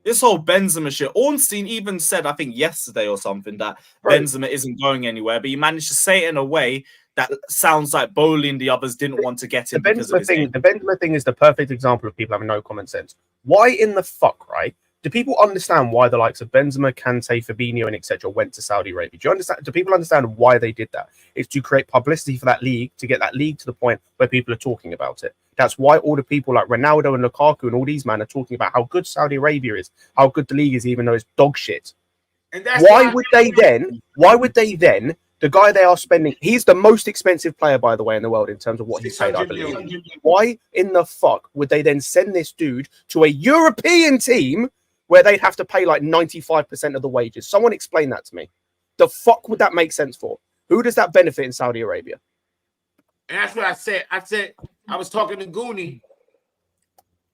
This whole Benzema shit. Ornstein even said, I think yesterday or something, that Benzema isn't going anywhere, but he managed to say it in a way that sounds like Bowley and the others didn't want to get him. The Benzema thing is the perfect example of people having no common sense. Why in the fuck, right? Do people understand why the likes of Benzema, Kante, Fabinho, and etc. went to Saudi Arabia? Do you understand? Do people understand why they did that? It's to create publicity for that league, to get that league to the point where people are talking about it. That's why all the people like Ronaldo and Lukaku and all these men are talking about how good Saudi Arabia is, how good the league is, even though it's dog shit. And that's why would they then? The guy they are spending, he's the most expensive player, by the way, in the world in terms of what he's paid, I believe. Why in the fuck would they then send this dude to a European team where they'd have to pay like 95% of the wages? Someone explain that to me. The fuck would that make sense for? Who does that benefit in Saudi Arabia? And that's what I said. I was talking to Goonie,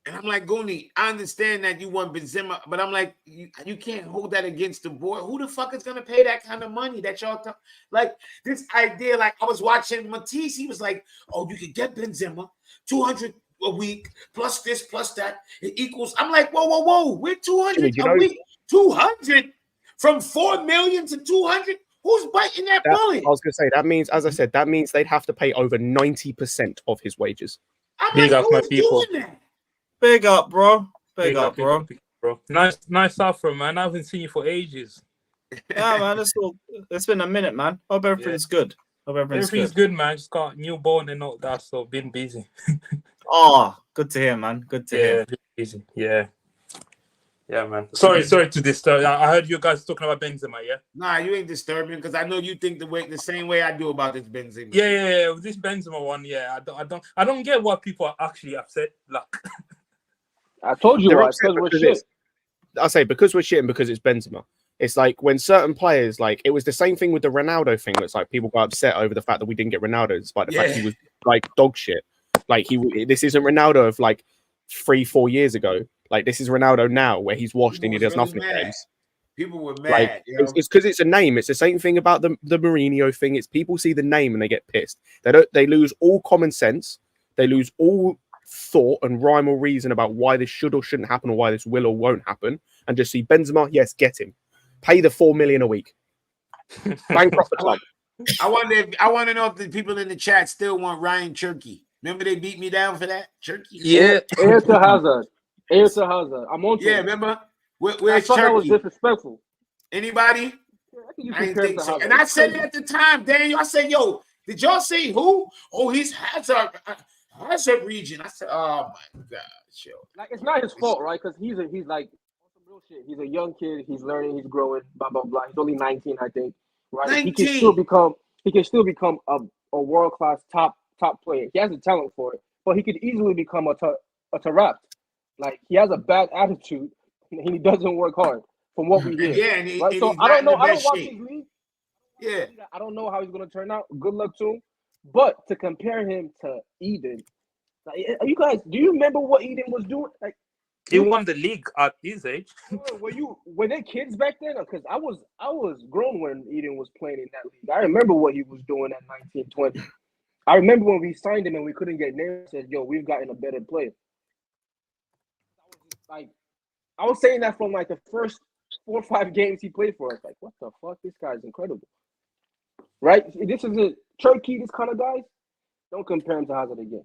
and I'm like, Goonie, I understand that you want Benzema, but I'm like, you can't hold that against the board. Who the fuck is going to pay that kind of money that y'all talk? Like, this idea, like, I was watching Matisse, he was like, oh, you could get Benzema, 200 a week, plus this, plus that, it equals. I'm like, whoa, we're 200 a week. 200 from 4 million to 200. Who's biting that bullet? I was gonna say that means, as I said, that means they'd have to pay over 90% of his wages. Big up my people. Big up, bro. Big up, bro. Nice afro, man. I haven't seen you for ages. Yeah, man. It's been a minute, man. Hope everything's good. Everything's good, man. Just got newborn and all that, so been busy. Oh, good to hear, man. Good to hear. Busy. Yeah, man. Sorry to disturb. I heard you guys talking about Benzema, yeah? Nah, you ain't disturbing because I know you think the same way I do about this Benzema. Yeah. This Benzema one, I don't get why people are actually upset. Like, I told you why. Because we're shit. I say because we're shit and because it's Benzema. It's like when certain players, like it was the same thing with the Ronaldo thing. It's like people got upset over the fact that we didn't get Ronaldo, despite the fact he was like dog shit. Like this isn't Ronaldo of like 3-4 years ago. Like this is Ronaldo now, where he's washed and he does nothing. Games. People were mad. Like, it's because it's a name. It's the same thing about the Mourinho thing. It's people see the name and they get pissed. They lose all common sense. They lose all thought and rhyme or reason about why this should or shouldn't happen or why this will or won't happen, and just see Benzema. Yes, get him. Pay the 4 million a week. Bankrupt the club. I want to know if the people in the chat still want Ryan Cherky. Remember they beat me down for that? Cherky? Yeah. Air to Hazard. I'm on to it. Remember? Where's Cherky? That was disrespectful. Anybody? I didn't think so. And I said it at the time, Daniel. I said, yo, did y'all say who? Oh, he's Hazard region. I said, oh my God, yo. Like it's not his fault, right? Because he's like some real shit. He's a young kid. He's learning. He's growing. Blah blah blah. He's only 19, I think. Right? 19. He can still become a world class top player. He has the talent for it, but he could easily become a Tarap. Like he has a bad attitude and he doesn't work hard from what we hear. Yeah, and right? and So he's I not don't in know. the I don't best watch shape. his league. Yeah. I don't know how he's gonna turn out. Good luck to him. But to compare him to Eden, like, you guys, do you remember what Eden was doing? Like He won the league at his age. were they kids back then? Because I was grown when Eden was playing in that league. I remember what he was doing at 19, 20. I remember when we signed him and we couldn't get names. Said, "Yo, we've gotten a better player." Like I was saying that from like the first 4 or 5 games he played for us. Like, what the fuck? This guy's incredible, right? This is a Turkey. This kind of guys. Don't compare him to Hazard again.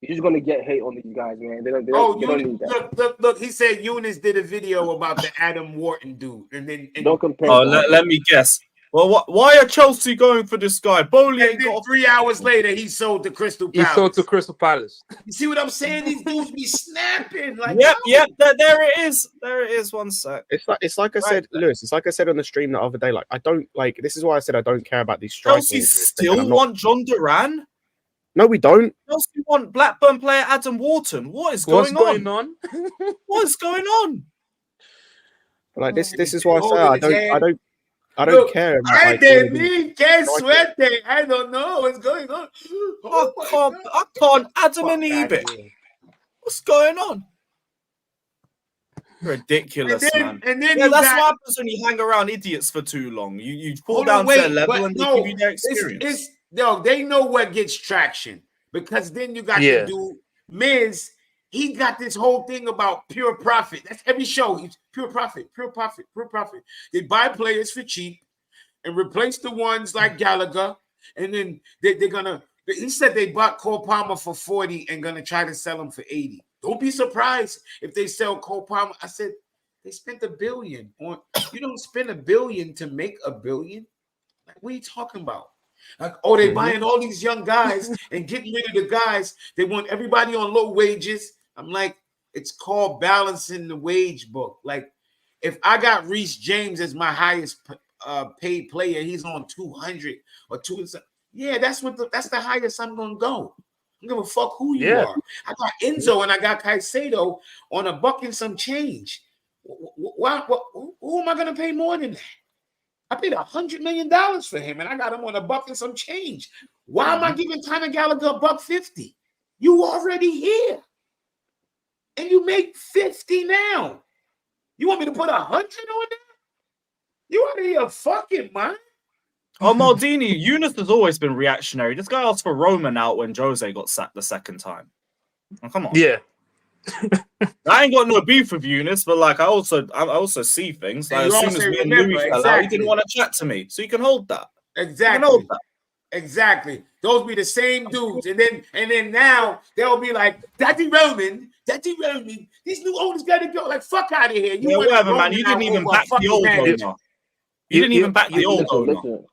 You're just gonna get hate on these guys, man. They don't need that. Look. He said Younes did a video about the Adam Wharton dude, and then don't compare. Oh, let me guess. Well, why are Chelsea going for this guy? Bowley ain't got 3 hours later, he sold to Crystal Palace. He sold to Crystal Palace. You see what I'm saying? These dudes be snapping. Like, yep. There it is. There it is. 1 sec. It's like I said, Lewis. It's like I said on the stream the other day. Like I don't like. This is why I said I don't care about these strikers. Chelsea still want John Duran. No, we don't. Chelsea want Blackburn player Adam Wharton. What's going on? What's going on? Like this is why I say I don't care about I don't know what's going on. I can't Adam and Eve. What's going on? Ridiculous, man. And then that's what happens when you hang around idiots for too long. You fall down to their level and they give you their experience. They know what gets traction, because then you got to do Miz. He got this whole thing about pure profit. That's every show. He's pure profit. They buy players for cheap and replace the ones like Gallagher. And then they're gonna. He said they bought Cole Palmer for 40 and gonna try to sell him for 80. Don't be surprised if they sell Cole Palmer. I said they spent $1 billion on. You don't spend $1 billion to make $1 billion. Like, what are you talking about? Like, they buying all these young guys and getting rid of the guys. They want everybody on low wages. I'm like, it's called balancing the wage book. Like, if I got Reece James as my highest paid player, he's on 200 or 200. Yeah, that's the highest I'm gonna go. I don't give a fuck who you are. I got Enzo and I got Caicedo on $1 and some change. Who am I gonna pay more than that? I paid $100 million for him, and I got him on $1 and some change. Why am I giving Conor Gallagher $1.50? You already here, and you make 50 now. You want me to put 100 on that? You out of your fucking mind? Oh, Maldini, Younes has always been reactionary. This guy asked for Roman out when Jose got sacked the second time. Oh, come on. Yeah. I ain't got no beef with Younes, but like I also see things. Like, as soon as me and Louis fell out, he didn't want to chat to me. So you can hold that. Exactly. Exactly. Those be the same dudes. And then now they'll be like, Daddy Roman. These new owners gotta go. Like, fuck out of here. You whatever, man. You didn't even back the old owner. You didn't even back the old owner.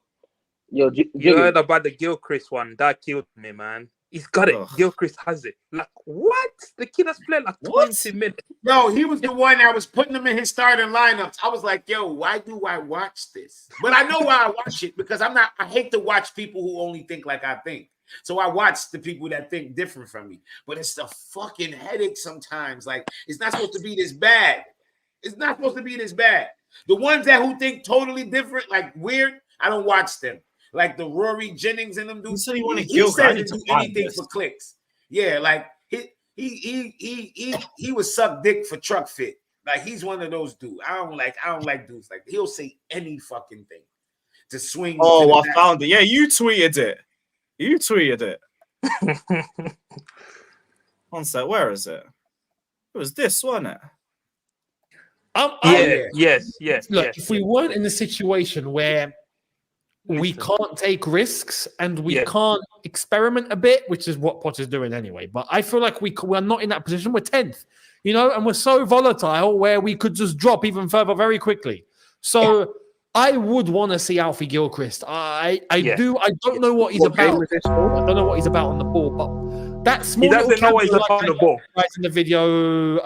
You heard about the Gilchrist one. That killed me, man. He's got it. Gilchrist has it. Like, what? The kid has played like 20 minutes. No, he was the one that was putting him in his starting lineups. I was like, yo, why do I watch this? But I know why I watch it, because I hate to watch people who only think like I think. So I watch the people that think different from me. But it's a fucking headache sometimes. Like, it's not supposed to be this bad. It's not supposed to be this bad. The ones who think totally different, like weird, I don't watch them. Like the Rory Jennings and them dudes. He said to do anything for clicks. Yeah, like he would suck dick for truck fit. Like, he's one of those dudes. I don't like dudes like that. He'll say any fucking thing to swing. Oh, I found it. Yeah, you tweeted it. One sec, where is it? It was this, wasn't it? Yes. Look, if we weren't in a situation where we can't take risks and we can't experiment a bit, which is what Potter's doing anyway. But I feel like we're not in that position. We're 10th, and we're so volatile where we could just drop even further very quickly. So I would want to see Alfie Gilchrist. I do. I don't know what he's about. I don't know what he's about on the ball, but that small. He doesn't know what he's about on the ball. Right in the video,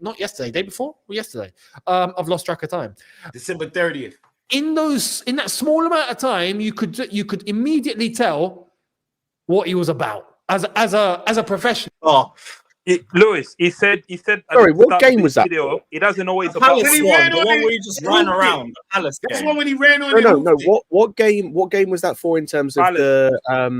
not yesterday, day before or yesterday. I've lost track of time. December 30th. In that small amount of time, you could immediately tell what he was about. as a professional. Oh, Lewis, he said. Sorry, what game was that? Video, he doesn't know what it's the about. Palace one, the one where you just ran around. The Palace That's game. one when he ran on. No. What game was that for in terms of the that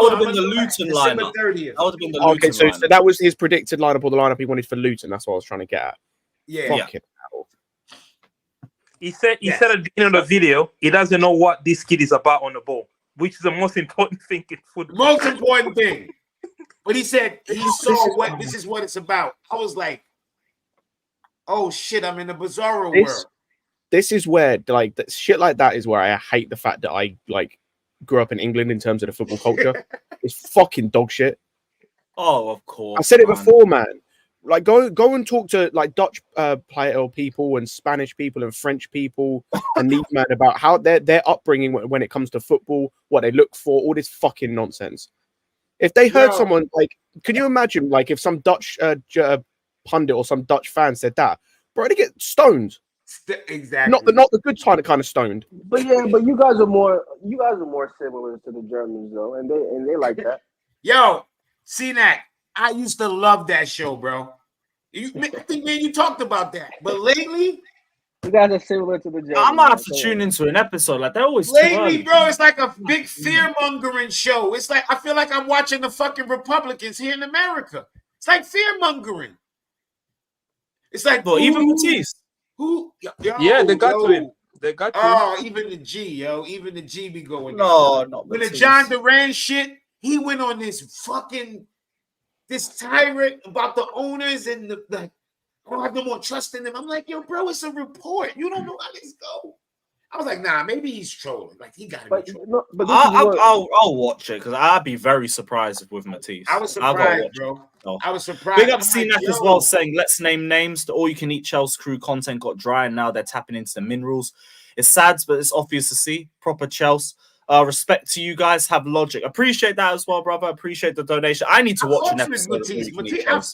would have been the Luton lineup. That would have been the Luton so lineup. that was his predicted lineup or the lineup he wanted for Luton. That's what I was trying to get at. Yeah. Fucking hell. He said at the beginning of the video, he doesn't know what this kid is about on the ball, which is the most important thing in football. Most important thing. But he said he saw what this is what it's about. I was like, oh shit, I'm in the bizarro world. This is where shit like that is where I hate the fact that I grew up in England in terms of the football culture. It's fucking dog shit. Oh, of course. I said it before, man. Like go and talk to Dutch player people and Spanish people and French people and these men about how their upbringing when it comes to football, what they look for, all this fucking nonsense. If they heard someone can you imagine if some Dutch pundit or some Dutch fan said that, bro, they get stoned. Exactly. Not the good kind of stoned. But you guys are more similar to the Germans though, and they like that. Yo, see that? I used to love that show, bro. I think you talked about that, but lately. You guys are similar to the Germans. I might have to tune into an episode. They're always lately, bro. It's like a big fear mongering show. It's like I feel like I'm watching the fucking Republicans here in America. It's like fear mongering. It's like even Matisse. Who? Yeah, they got to him. They got to him. Even the G be going. No, not when the John Duran shit, he went on this tirade about the owners and the I don't have no more trust in them. I'm like, yo, bro, it's a report. You don't know how this go. I was like, nah, maybe he's trolling. Like he got to be trolling. I'll watch it because I'd be very surprised with Matisse. I was surprised, bro. I was surprised. Big up CNAC as well, saying let's name names. The all you can eat Chelsea crew content got dry, and now they're tapping into the minerals. It's sad, but it's obvious to see. Proper Chelsea. Respect to you guys. Have logic. Appreciate that as well, brother. Appreciate the donation. I need to watch an episode.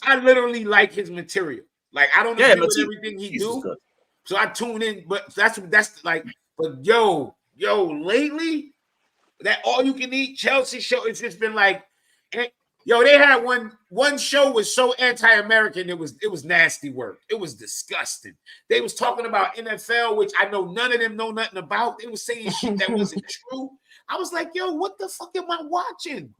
I literally like his material. Like I don't agree with everything he do, so I tune in. But that's like. But yo, lately that all you can eat Chelsea show, it's just been like, yo, they had one show was so anti-American, it was nasty work. It was disgusting. They was talking about NFL, which I know none of them know nothing about. They was saying shit that wasn't true. I was like, yo, what the fuck am I watching?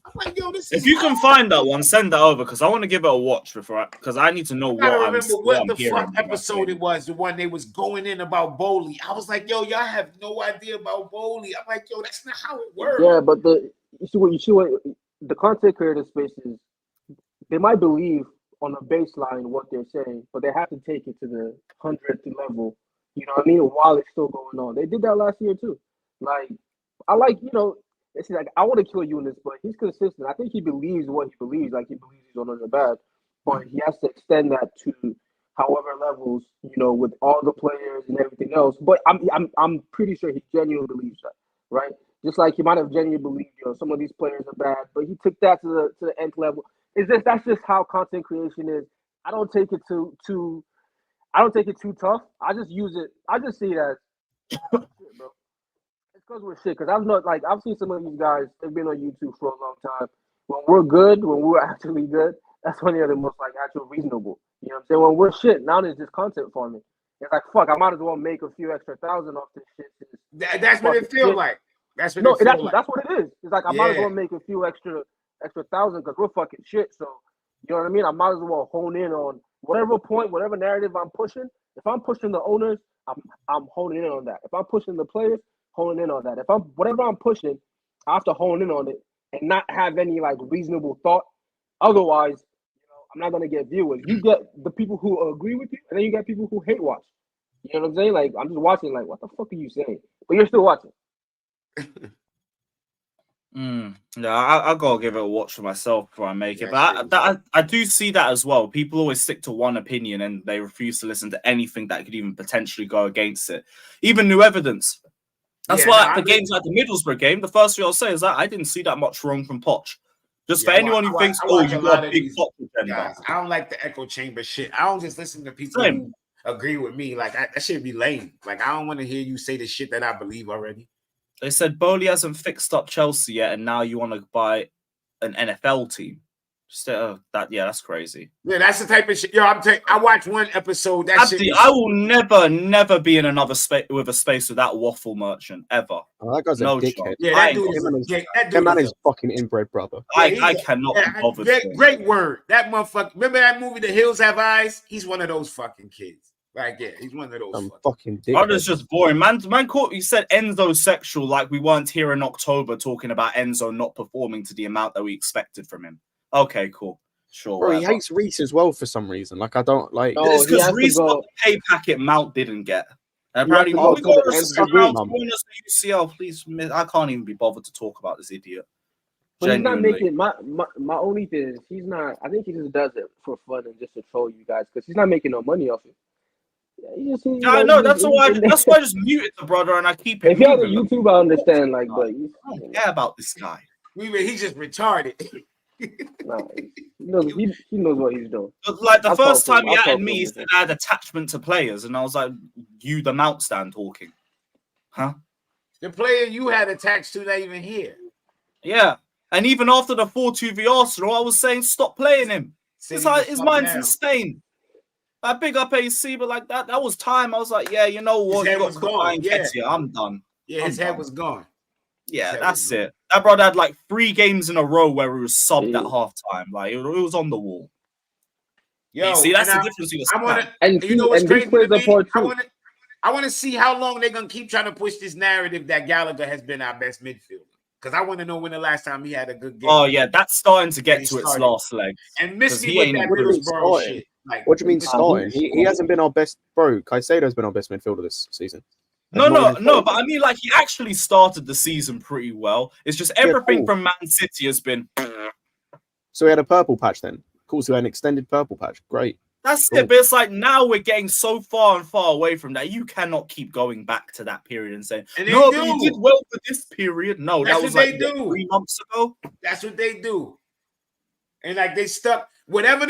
I'm like, yo, this is. If you can find that one, send that over because I want to give it a watch because I need to know what I'm fuck episode it was. The one they was going in about Bowley. I was like, yo, y'all have no idea about Bowley. I'm like, yo, that's not how it works. Yeah, but you see what the content creator spaces, they might believe on a baseline what they're saying, but they have to take it to the 100th level. You know what I mean? While it's still going on, they did that last year too. Like, I like it's like I want to kill Younes, but he's consistent. I think he believes what he believes. Like he believes he's on the bad, but he has to extend that to however levels, with all the players and everything else. But I'm pretty sure he genuinely believes that, right? Just like he might have genuinely believed, some of these players are bad, but he took that to the nth level. That's just how content creation is. I don't take it too tough. I just use it. I just see it as shit, bro. Because we're shit. Because I've seen some of these guys. They've been on YouTube for a long time. When we're actually good, that's when they're the most actual reasonable. You know what I'm saying? When we're shit, now there's just content farming. It's like fuck. I might as well make a few extra thousand off this shit. That's what it feels like. That's what that's what it is. It's like I might as well make a few extra thousand because we're fucking shit. So you know what I mean? I might as well hone in on whatever point, whatever narrative I'm pushing. If I'm pushing the owners, I'm honing in on that. If I'm pushing the players, honing in on that. Whatever I'm pushing, I have to hone in on it and not have any reasonable thought. Otherwise, I'm not gonna get viewers. You get the people who agree with you, and then you get people who hate watch. You know what I'm saying? Like I'm just watching, what the fuck are you saying? But you're still watching. Yeah, I gotta give it a watch for myself before I make it. But I do see that as well. People always stick to one opinion and they refuse to listen to anything that could even potentially go against it, even new evidence. That's why the games like the Middlesbrough game, the first thing I'll say is that I didn't see that much wrong from Poch. Just for anyone who thinks, you got a big Poch agenda. I don't like the echo chamber shit. I don't just listen to people who agree with me. That should be lame. I don't want to hear you say the shit that I believe already. They said Bowley hasn't fixed up Chelsea yet, and now you want to buy an NFL team. That's crazy. Yeah, that's the type of shit. Yo, I watched one episode. I will never be in another space with that waffle merchant ever. Oh, that guy's a dickhead. Yeah, that man is fucking inbred, brother. I cannot be bothered. Great word. That motherfucker. Remember that movie, The Hills Have Eyes? He's one of those fucking kids. Like, yeah, he's one of those fucking dickhead. Brother's just boring. Man caught. You said Enzo sexual, like we weren't here in October talking about Enzo not performing to the amount that we expected from him. Okay, cool. Sure. Bro, he hates Reese as well for some reason. Like, I don't like. It's because Reese got the pay packet Mount didn't get. And apparently, we got to UCL. Please, I can't even be bothered to talk about this idiot. But he's not making my only thing is he's not. I think he just does it for fun and just to troll you guys because he's not making no money off it. I know. That's why I just muted the brother and I keep it. If you have a YouTube, I understand. Like, but I don't care about this guy. He's just retarded. He knows what he's doing. But like the first time he added me, he said I had attachment to players, and I was like, "You, the Mount stand talking, huh?" The player you had attached to, not even here. Yeah, and even after the 4-2 v Arsenal, I was saying, "Stop playing him." His mind's in Spain. I big up AC, but like that was time. I was like, "Yeah, you know what? His head was gone. Yeah. I'm done." Yeah, his head was gone. Yeah, that's it. That brother had like 3 games in a row where he was subbed at halftime. Like it was on the wall. Yo, you see, that's the difference. You know what's crazy to me? I want to see how long they're gonna keep trying to push this narrative that Gallagher has been our best midfielder. Because I want to know when the last time he had a good game. Oh yeah, that's starting to get to its last leg. And Missy with that Middlesbrough shit. Like, what do you mean starting? He hasn't been our best, bro. Caicedo's been our best midfielder this season. No, but I mean, like, he actually started the season pretty well. It's just everything from Man City has been... So he had a purple patch then? Cool, so he had an extended purple patch. Great. That's it, but it's like now we're getting so far and far away from that. You cannot keep going back to that period and saying, but you did well for this period. No, that was like 3 months ago. That's what they do. And like they stuck... Whatever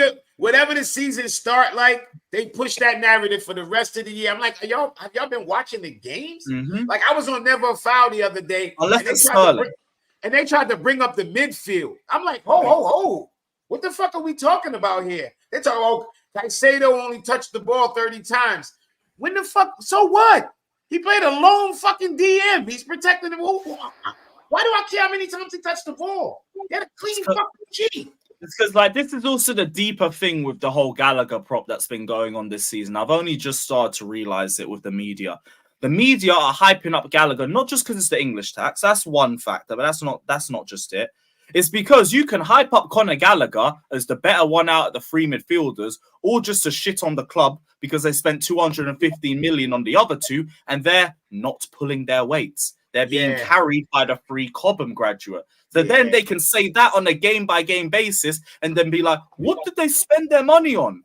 the season start like, they push that narrative for the rest of the year. I'm like, have y'all been watching the games? Mm-hmm. Like I was on Never a Foul the other day, and they tried to bring up the midfield. I'm like, ho, what the fuck are we talking about here? They talk, Caicedo only touched the ball 30 times. When the fuck? So what? He played a lone fucking DM. He's protecting him. Why do I care how many times he touched the ball? He had a clean fucking G. It's because like this is also the deeper thing with the whole Gallagher prop that's been going on this season. I've only just started to realize it with the media. The media are hyping up Gallagher not just because it's the English tax. That's one factor, but that's not just it. It's because you can hype up Conor Gallagher as the better one out of the 3 midfielders, or just to shit on the club because they spent 215 million on the other 2 and they're not pulling their weights. They're being carried by the 3 Cobham graduate. So then they can say that on a game-by-game basis and then be like, what did they spend their money on?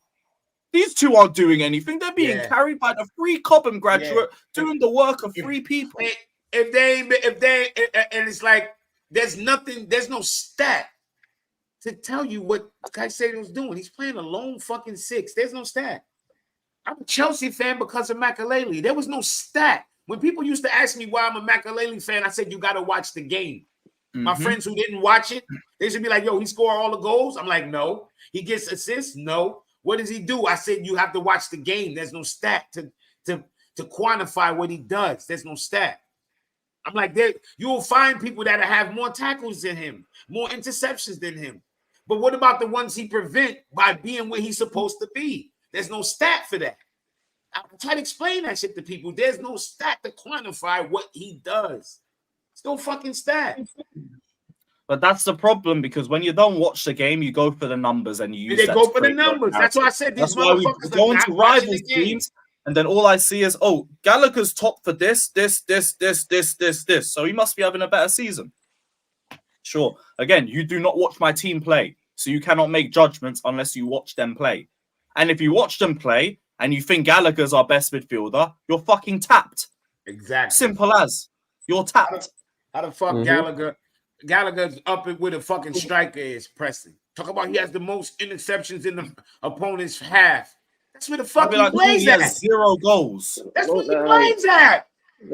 These 2 aren't doing anything. They're being carried by the 3 Cobham graduate doing the work of 3 people. If they, and it's like, there's no stat to tell you what Caicedo's doing. He's playing a lone fucking 6. There's no stat. I'm a Chelsea fan because of Makelele. There was no stat. When people used to ask me why I'm a Makelele fan, I said, you got to watch the game. Mm-hmm. My friends who didn't watch it, they should be like, yo, he scored all the goals. I'm like, no. He gets assists? No. What does he do? I said, you have to watch the game. There's no stat to quantify what he does. There's no stat. I'm like, you will find people that have more tackles than him, more interceptions than him. But what about the ones he prevent by being where he's supposed to be? There's no stat for that. I try to explain that shit to people. There's no stat to quantify what he does. It's no fucking stat. But that's the problem, because when you don't watch the game, you go for the numbers and you use they go for the numbers. That's why I said these motherfuckers we go into rivals teams, and then all I see is, oh, Gallagher's top for this. So he must be having a better season. Sure. Again, you do not watch my team play, so you cannot make judgments unless you watch them play. And if you watch them play and you think Gallagher's our best midfielder, you're fucking tapped. Exactly. Simple as. You're tapped. How the fuck Gallagher's up with a fucking striker is Preston. Talk about he has the most interceptions in the opponent's half. That's where the fuck he plays at. 0 goals. That's where he plays at.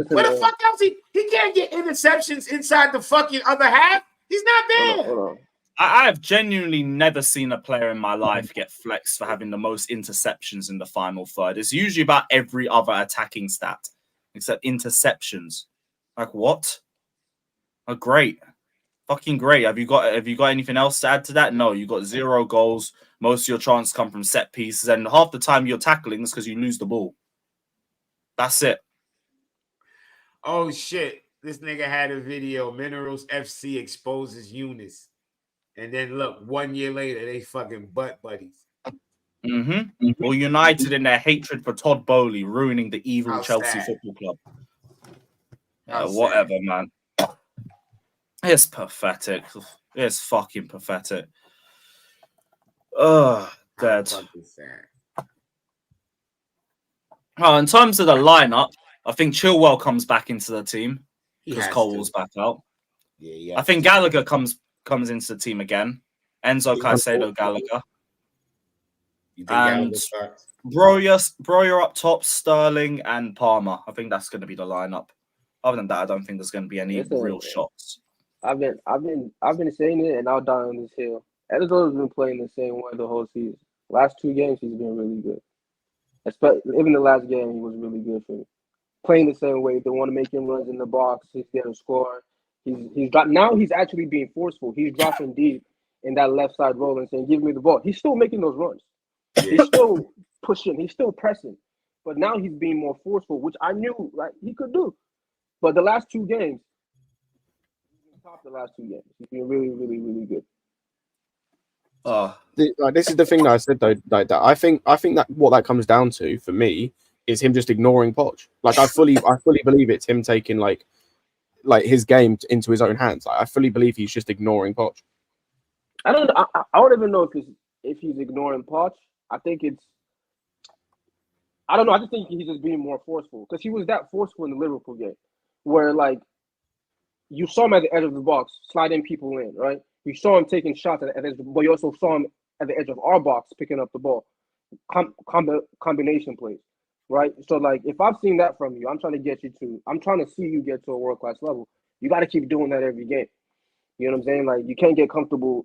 Where the fuck else he can't get interceptions inside the fucking other half. He's not there. Hold on. I have genuinely never seen a player in my life get flexed for having the most interceptions in the final third. It's usually about every other attacking stat, except interceptions. Like what? Oh, great. Fucking great. Have you got anything else to add to that? No, you got 0 goals. Most of your chances come from set pieces, and half the time you're tackling is because you lose the ball. That's it. Oh shit. This nigga had a video. Minerals FC exposes Younes. And then look, 1 year later, they fucking butt buddies. All united in their hatred for Todd Bowley, ruining the evil Chelsea Football Club. Whatever, man. It's pathetic. It's fucking pathetic. Dead. Oh, in terms of the lineup, I think Chilwell comes back into the team because Cole's back out. I think Gallagher comes into the team again. Enzo Caicedo, Gallagher. And Broja up top, Sterling and Palmer. I think that's going to be the lineup. Other than that, I don't think there's going to be any real shots. I've been saying it, and I'll die on this hill. Edegaard's been playing the same way the whole season. Last 2 games, he's been really good. Even the last game, he was really good for me. Playing the same way. They want to make him runs in the box. He's getting score. Now he's actually being forceful. He's dropping deep in that left side role and saying, "Give me the ball." He's still making those runs. He's still pushing. He's still pressing. But now he's being more forceful, which I knew he could do. But the last 2 games, he's been really, really, really good. This is the thing that I said though. Like that, I think that what that comes down to for me is him just ignoring Poch. Like I fully believe it's him taking like his game into his own hands. Like, I fully believe he's just ignoring Poch. I don't even know if he's ignoring Poch. I think I don't know. I just think he's just being more forceful because he was that forceful in the Liverpool game, where you saw him at the edge of the box, sliding people in, right? You saw him taking shots at the edge, but you also saw him at the edge of our box picking up the ball. Combination plays, right? So, if I've seen that from you, I'm trying to see you get to a world-class level. You got to keep doing that every game. You know what I'm saying? You can't get comfortable,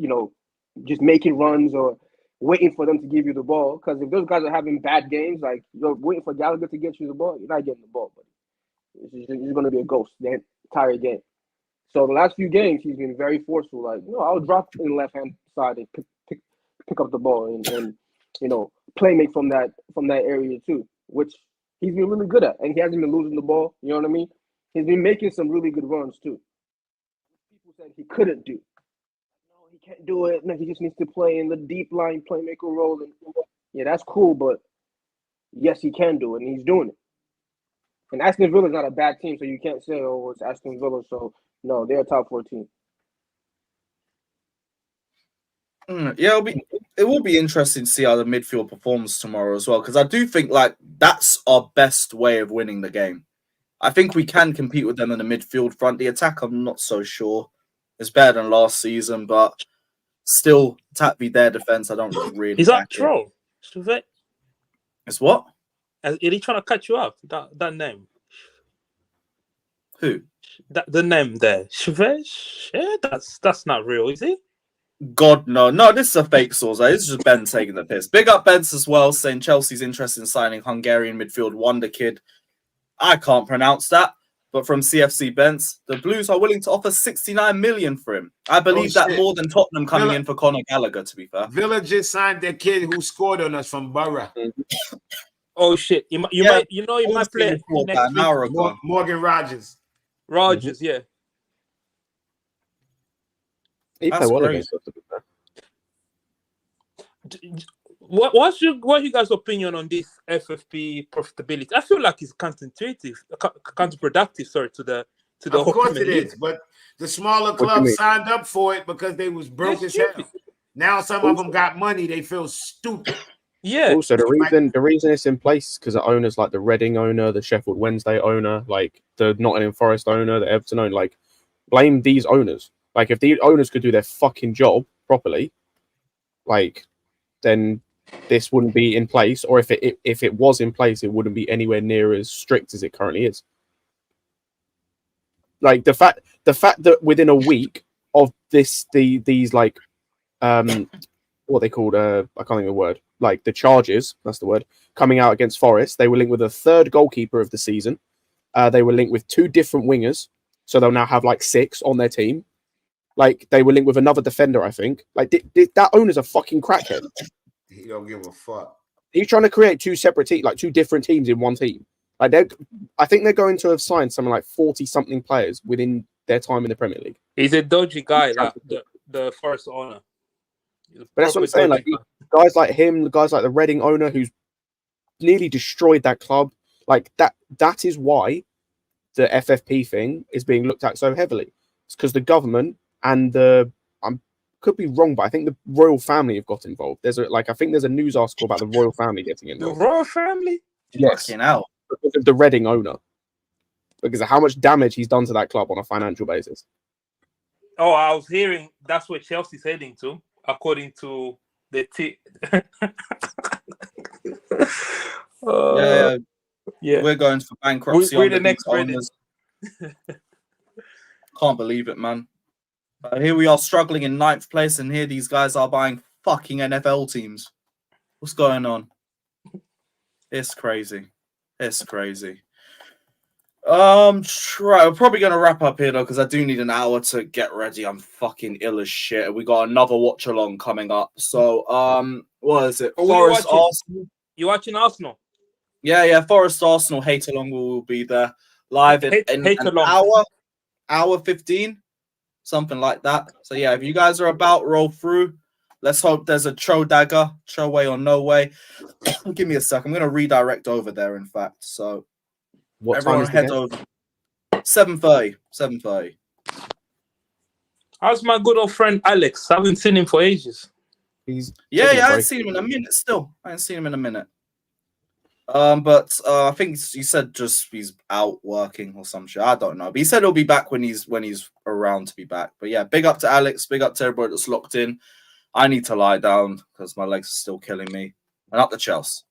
just making runs or waiting for them to give you the ball. Because if those guys are having bad games, you're waiting for Gallagher to get you the ball, you're not getting the ball, buddy. It's going to be a ghost the entire game. So the last few games, he's been very forceful. I'll drop in the left-hand side and pick up the ball and play make from that area too, which he's been really good at. And he hasn't been losing the ball. You know what I mean? He's been making some really good runs too. People said he couldn't do. No, he can't do it. No, he just needs to play in the deep line playmaker role. And yeah, that's cool, but yes, he can do it, and he's doing it. And Aston Villa is not a bad team, so you can't say, "Oh, it's Aston Villa." So no, they're a top 4 team. Yeah, it will be interesting to see how the midfield performs tomorrow as well, because I do think that's our best way of winning the game. I think we can compete with them in the midfield front. The attack, I'm not so sure. It's better than last season, but still, attack be their defense. I don't really. Is that troll? It's what? Is he trying to cut you off? That name. Who? The name there. Savić? Yeah, that's not real, is it? God, no. No, this is a fake source. This is just Ben taking the piss. Big up Ben's as well, saying Chelsea's interested in signing Hungarian midfield wonder kid. I can't pronounce that, but from CFC Benz, the Blues are willing to offer 69 million for him. I believe that more than Tottenham coming in for Conor Gallagher, to be fair. Villa just signed the kid who scored on us from Borough. Oh shit! You might play next week. Morgan Rogers. Yeah. He played well against us, to be fair. What's you guys' opinion on this FFP profitability? I feel like it's counterproductive. Sorry, to the. Of course it is, but the smaller clubs signed up for it because they was broke as hell. Now some of them got money; they feel stupid. Yeah. Also, the reason it's in place is because the owners like the Reading owner, the Sheffield Wednesday owner, like the Nottingham Forest owner, the Everton owner. Blame these owners. If the owners could do their fucking job properly, then this wouldn't be in place. Or if it was in place, it wouldn't be anywhere near as strict as it currently is. The fact that within a week of these like what they called I can't think of the word, like the charges, that's the word, coming out against Forest. They were linked with a third goalkeeper of the season. They were linked with 2 different wingers, so they'll now have like 6 on their team. Like they were linked with another defender, I think. Like that owner's a fucking crackhead. He don't give a fuck. He's trying to create 2 separate teams, like 2 different teams in one team. Like I think they're going to have signed something like 40-something players within their time in the Premier League. He's a dodgy guy, like the Forest owner. But that's what I'm saying. Like guys like him, the guys like the Reading owner who's nearly destroyed that club. Like that is why the FFP thing is being looked at so heavily. It's because the government and could be wrong, but I think the royal family have got involved. I think there's a news article about the royal family getting involved. The royal family? Yes. Fucking hell. Because of the Reading owner. Because of how much damage he's done to that club on a financial basis. Oh, I was hearing that's where Chelsea's heading to, according to the yeah. We're going for bankruptcy. We're the next Reading. Can't believe it, man. Here we are struggling in 9th place, and here these guys are buying fucking NFL teams. What's going on? It's crazy. It's crazy. We're probably gonna wrap up here though, because I do need an hour to get ready. I'm fucking ill as shit. We got another watch along coming up. So, what is it? Forest Arsenal. You watching Arsenal? Yeah. Forest Arsenal hate along will be there live in an hour 15. Something like that. So yeah, if you guys are about, roll through. Let's hope there's a Cho dagger, Cho way or no way. Give me a sec. I'm gonna redirect over there. In fact, so everyone head over. 7:30. 7:30. How's my good old friend Alex? I haven't seen him for ages. I haven't seen him in a minute. Still, I haven't seen him in a minute. But I think he said just he's out working or some shit. I don't know. But he said he'll be back when he's around to be back. But yeah, big up to Alex, big up to everybody that's locked in. I need to lie down because my legs are still killing me. And up the Chelsea.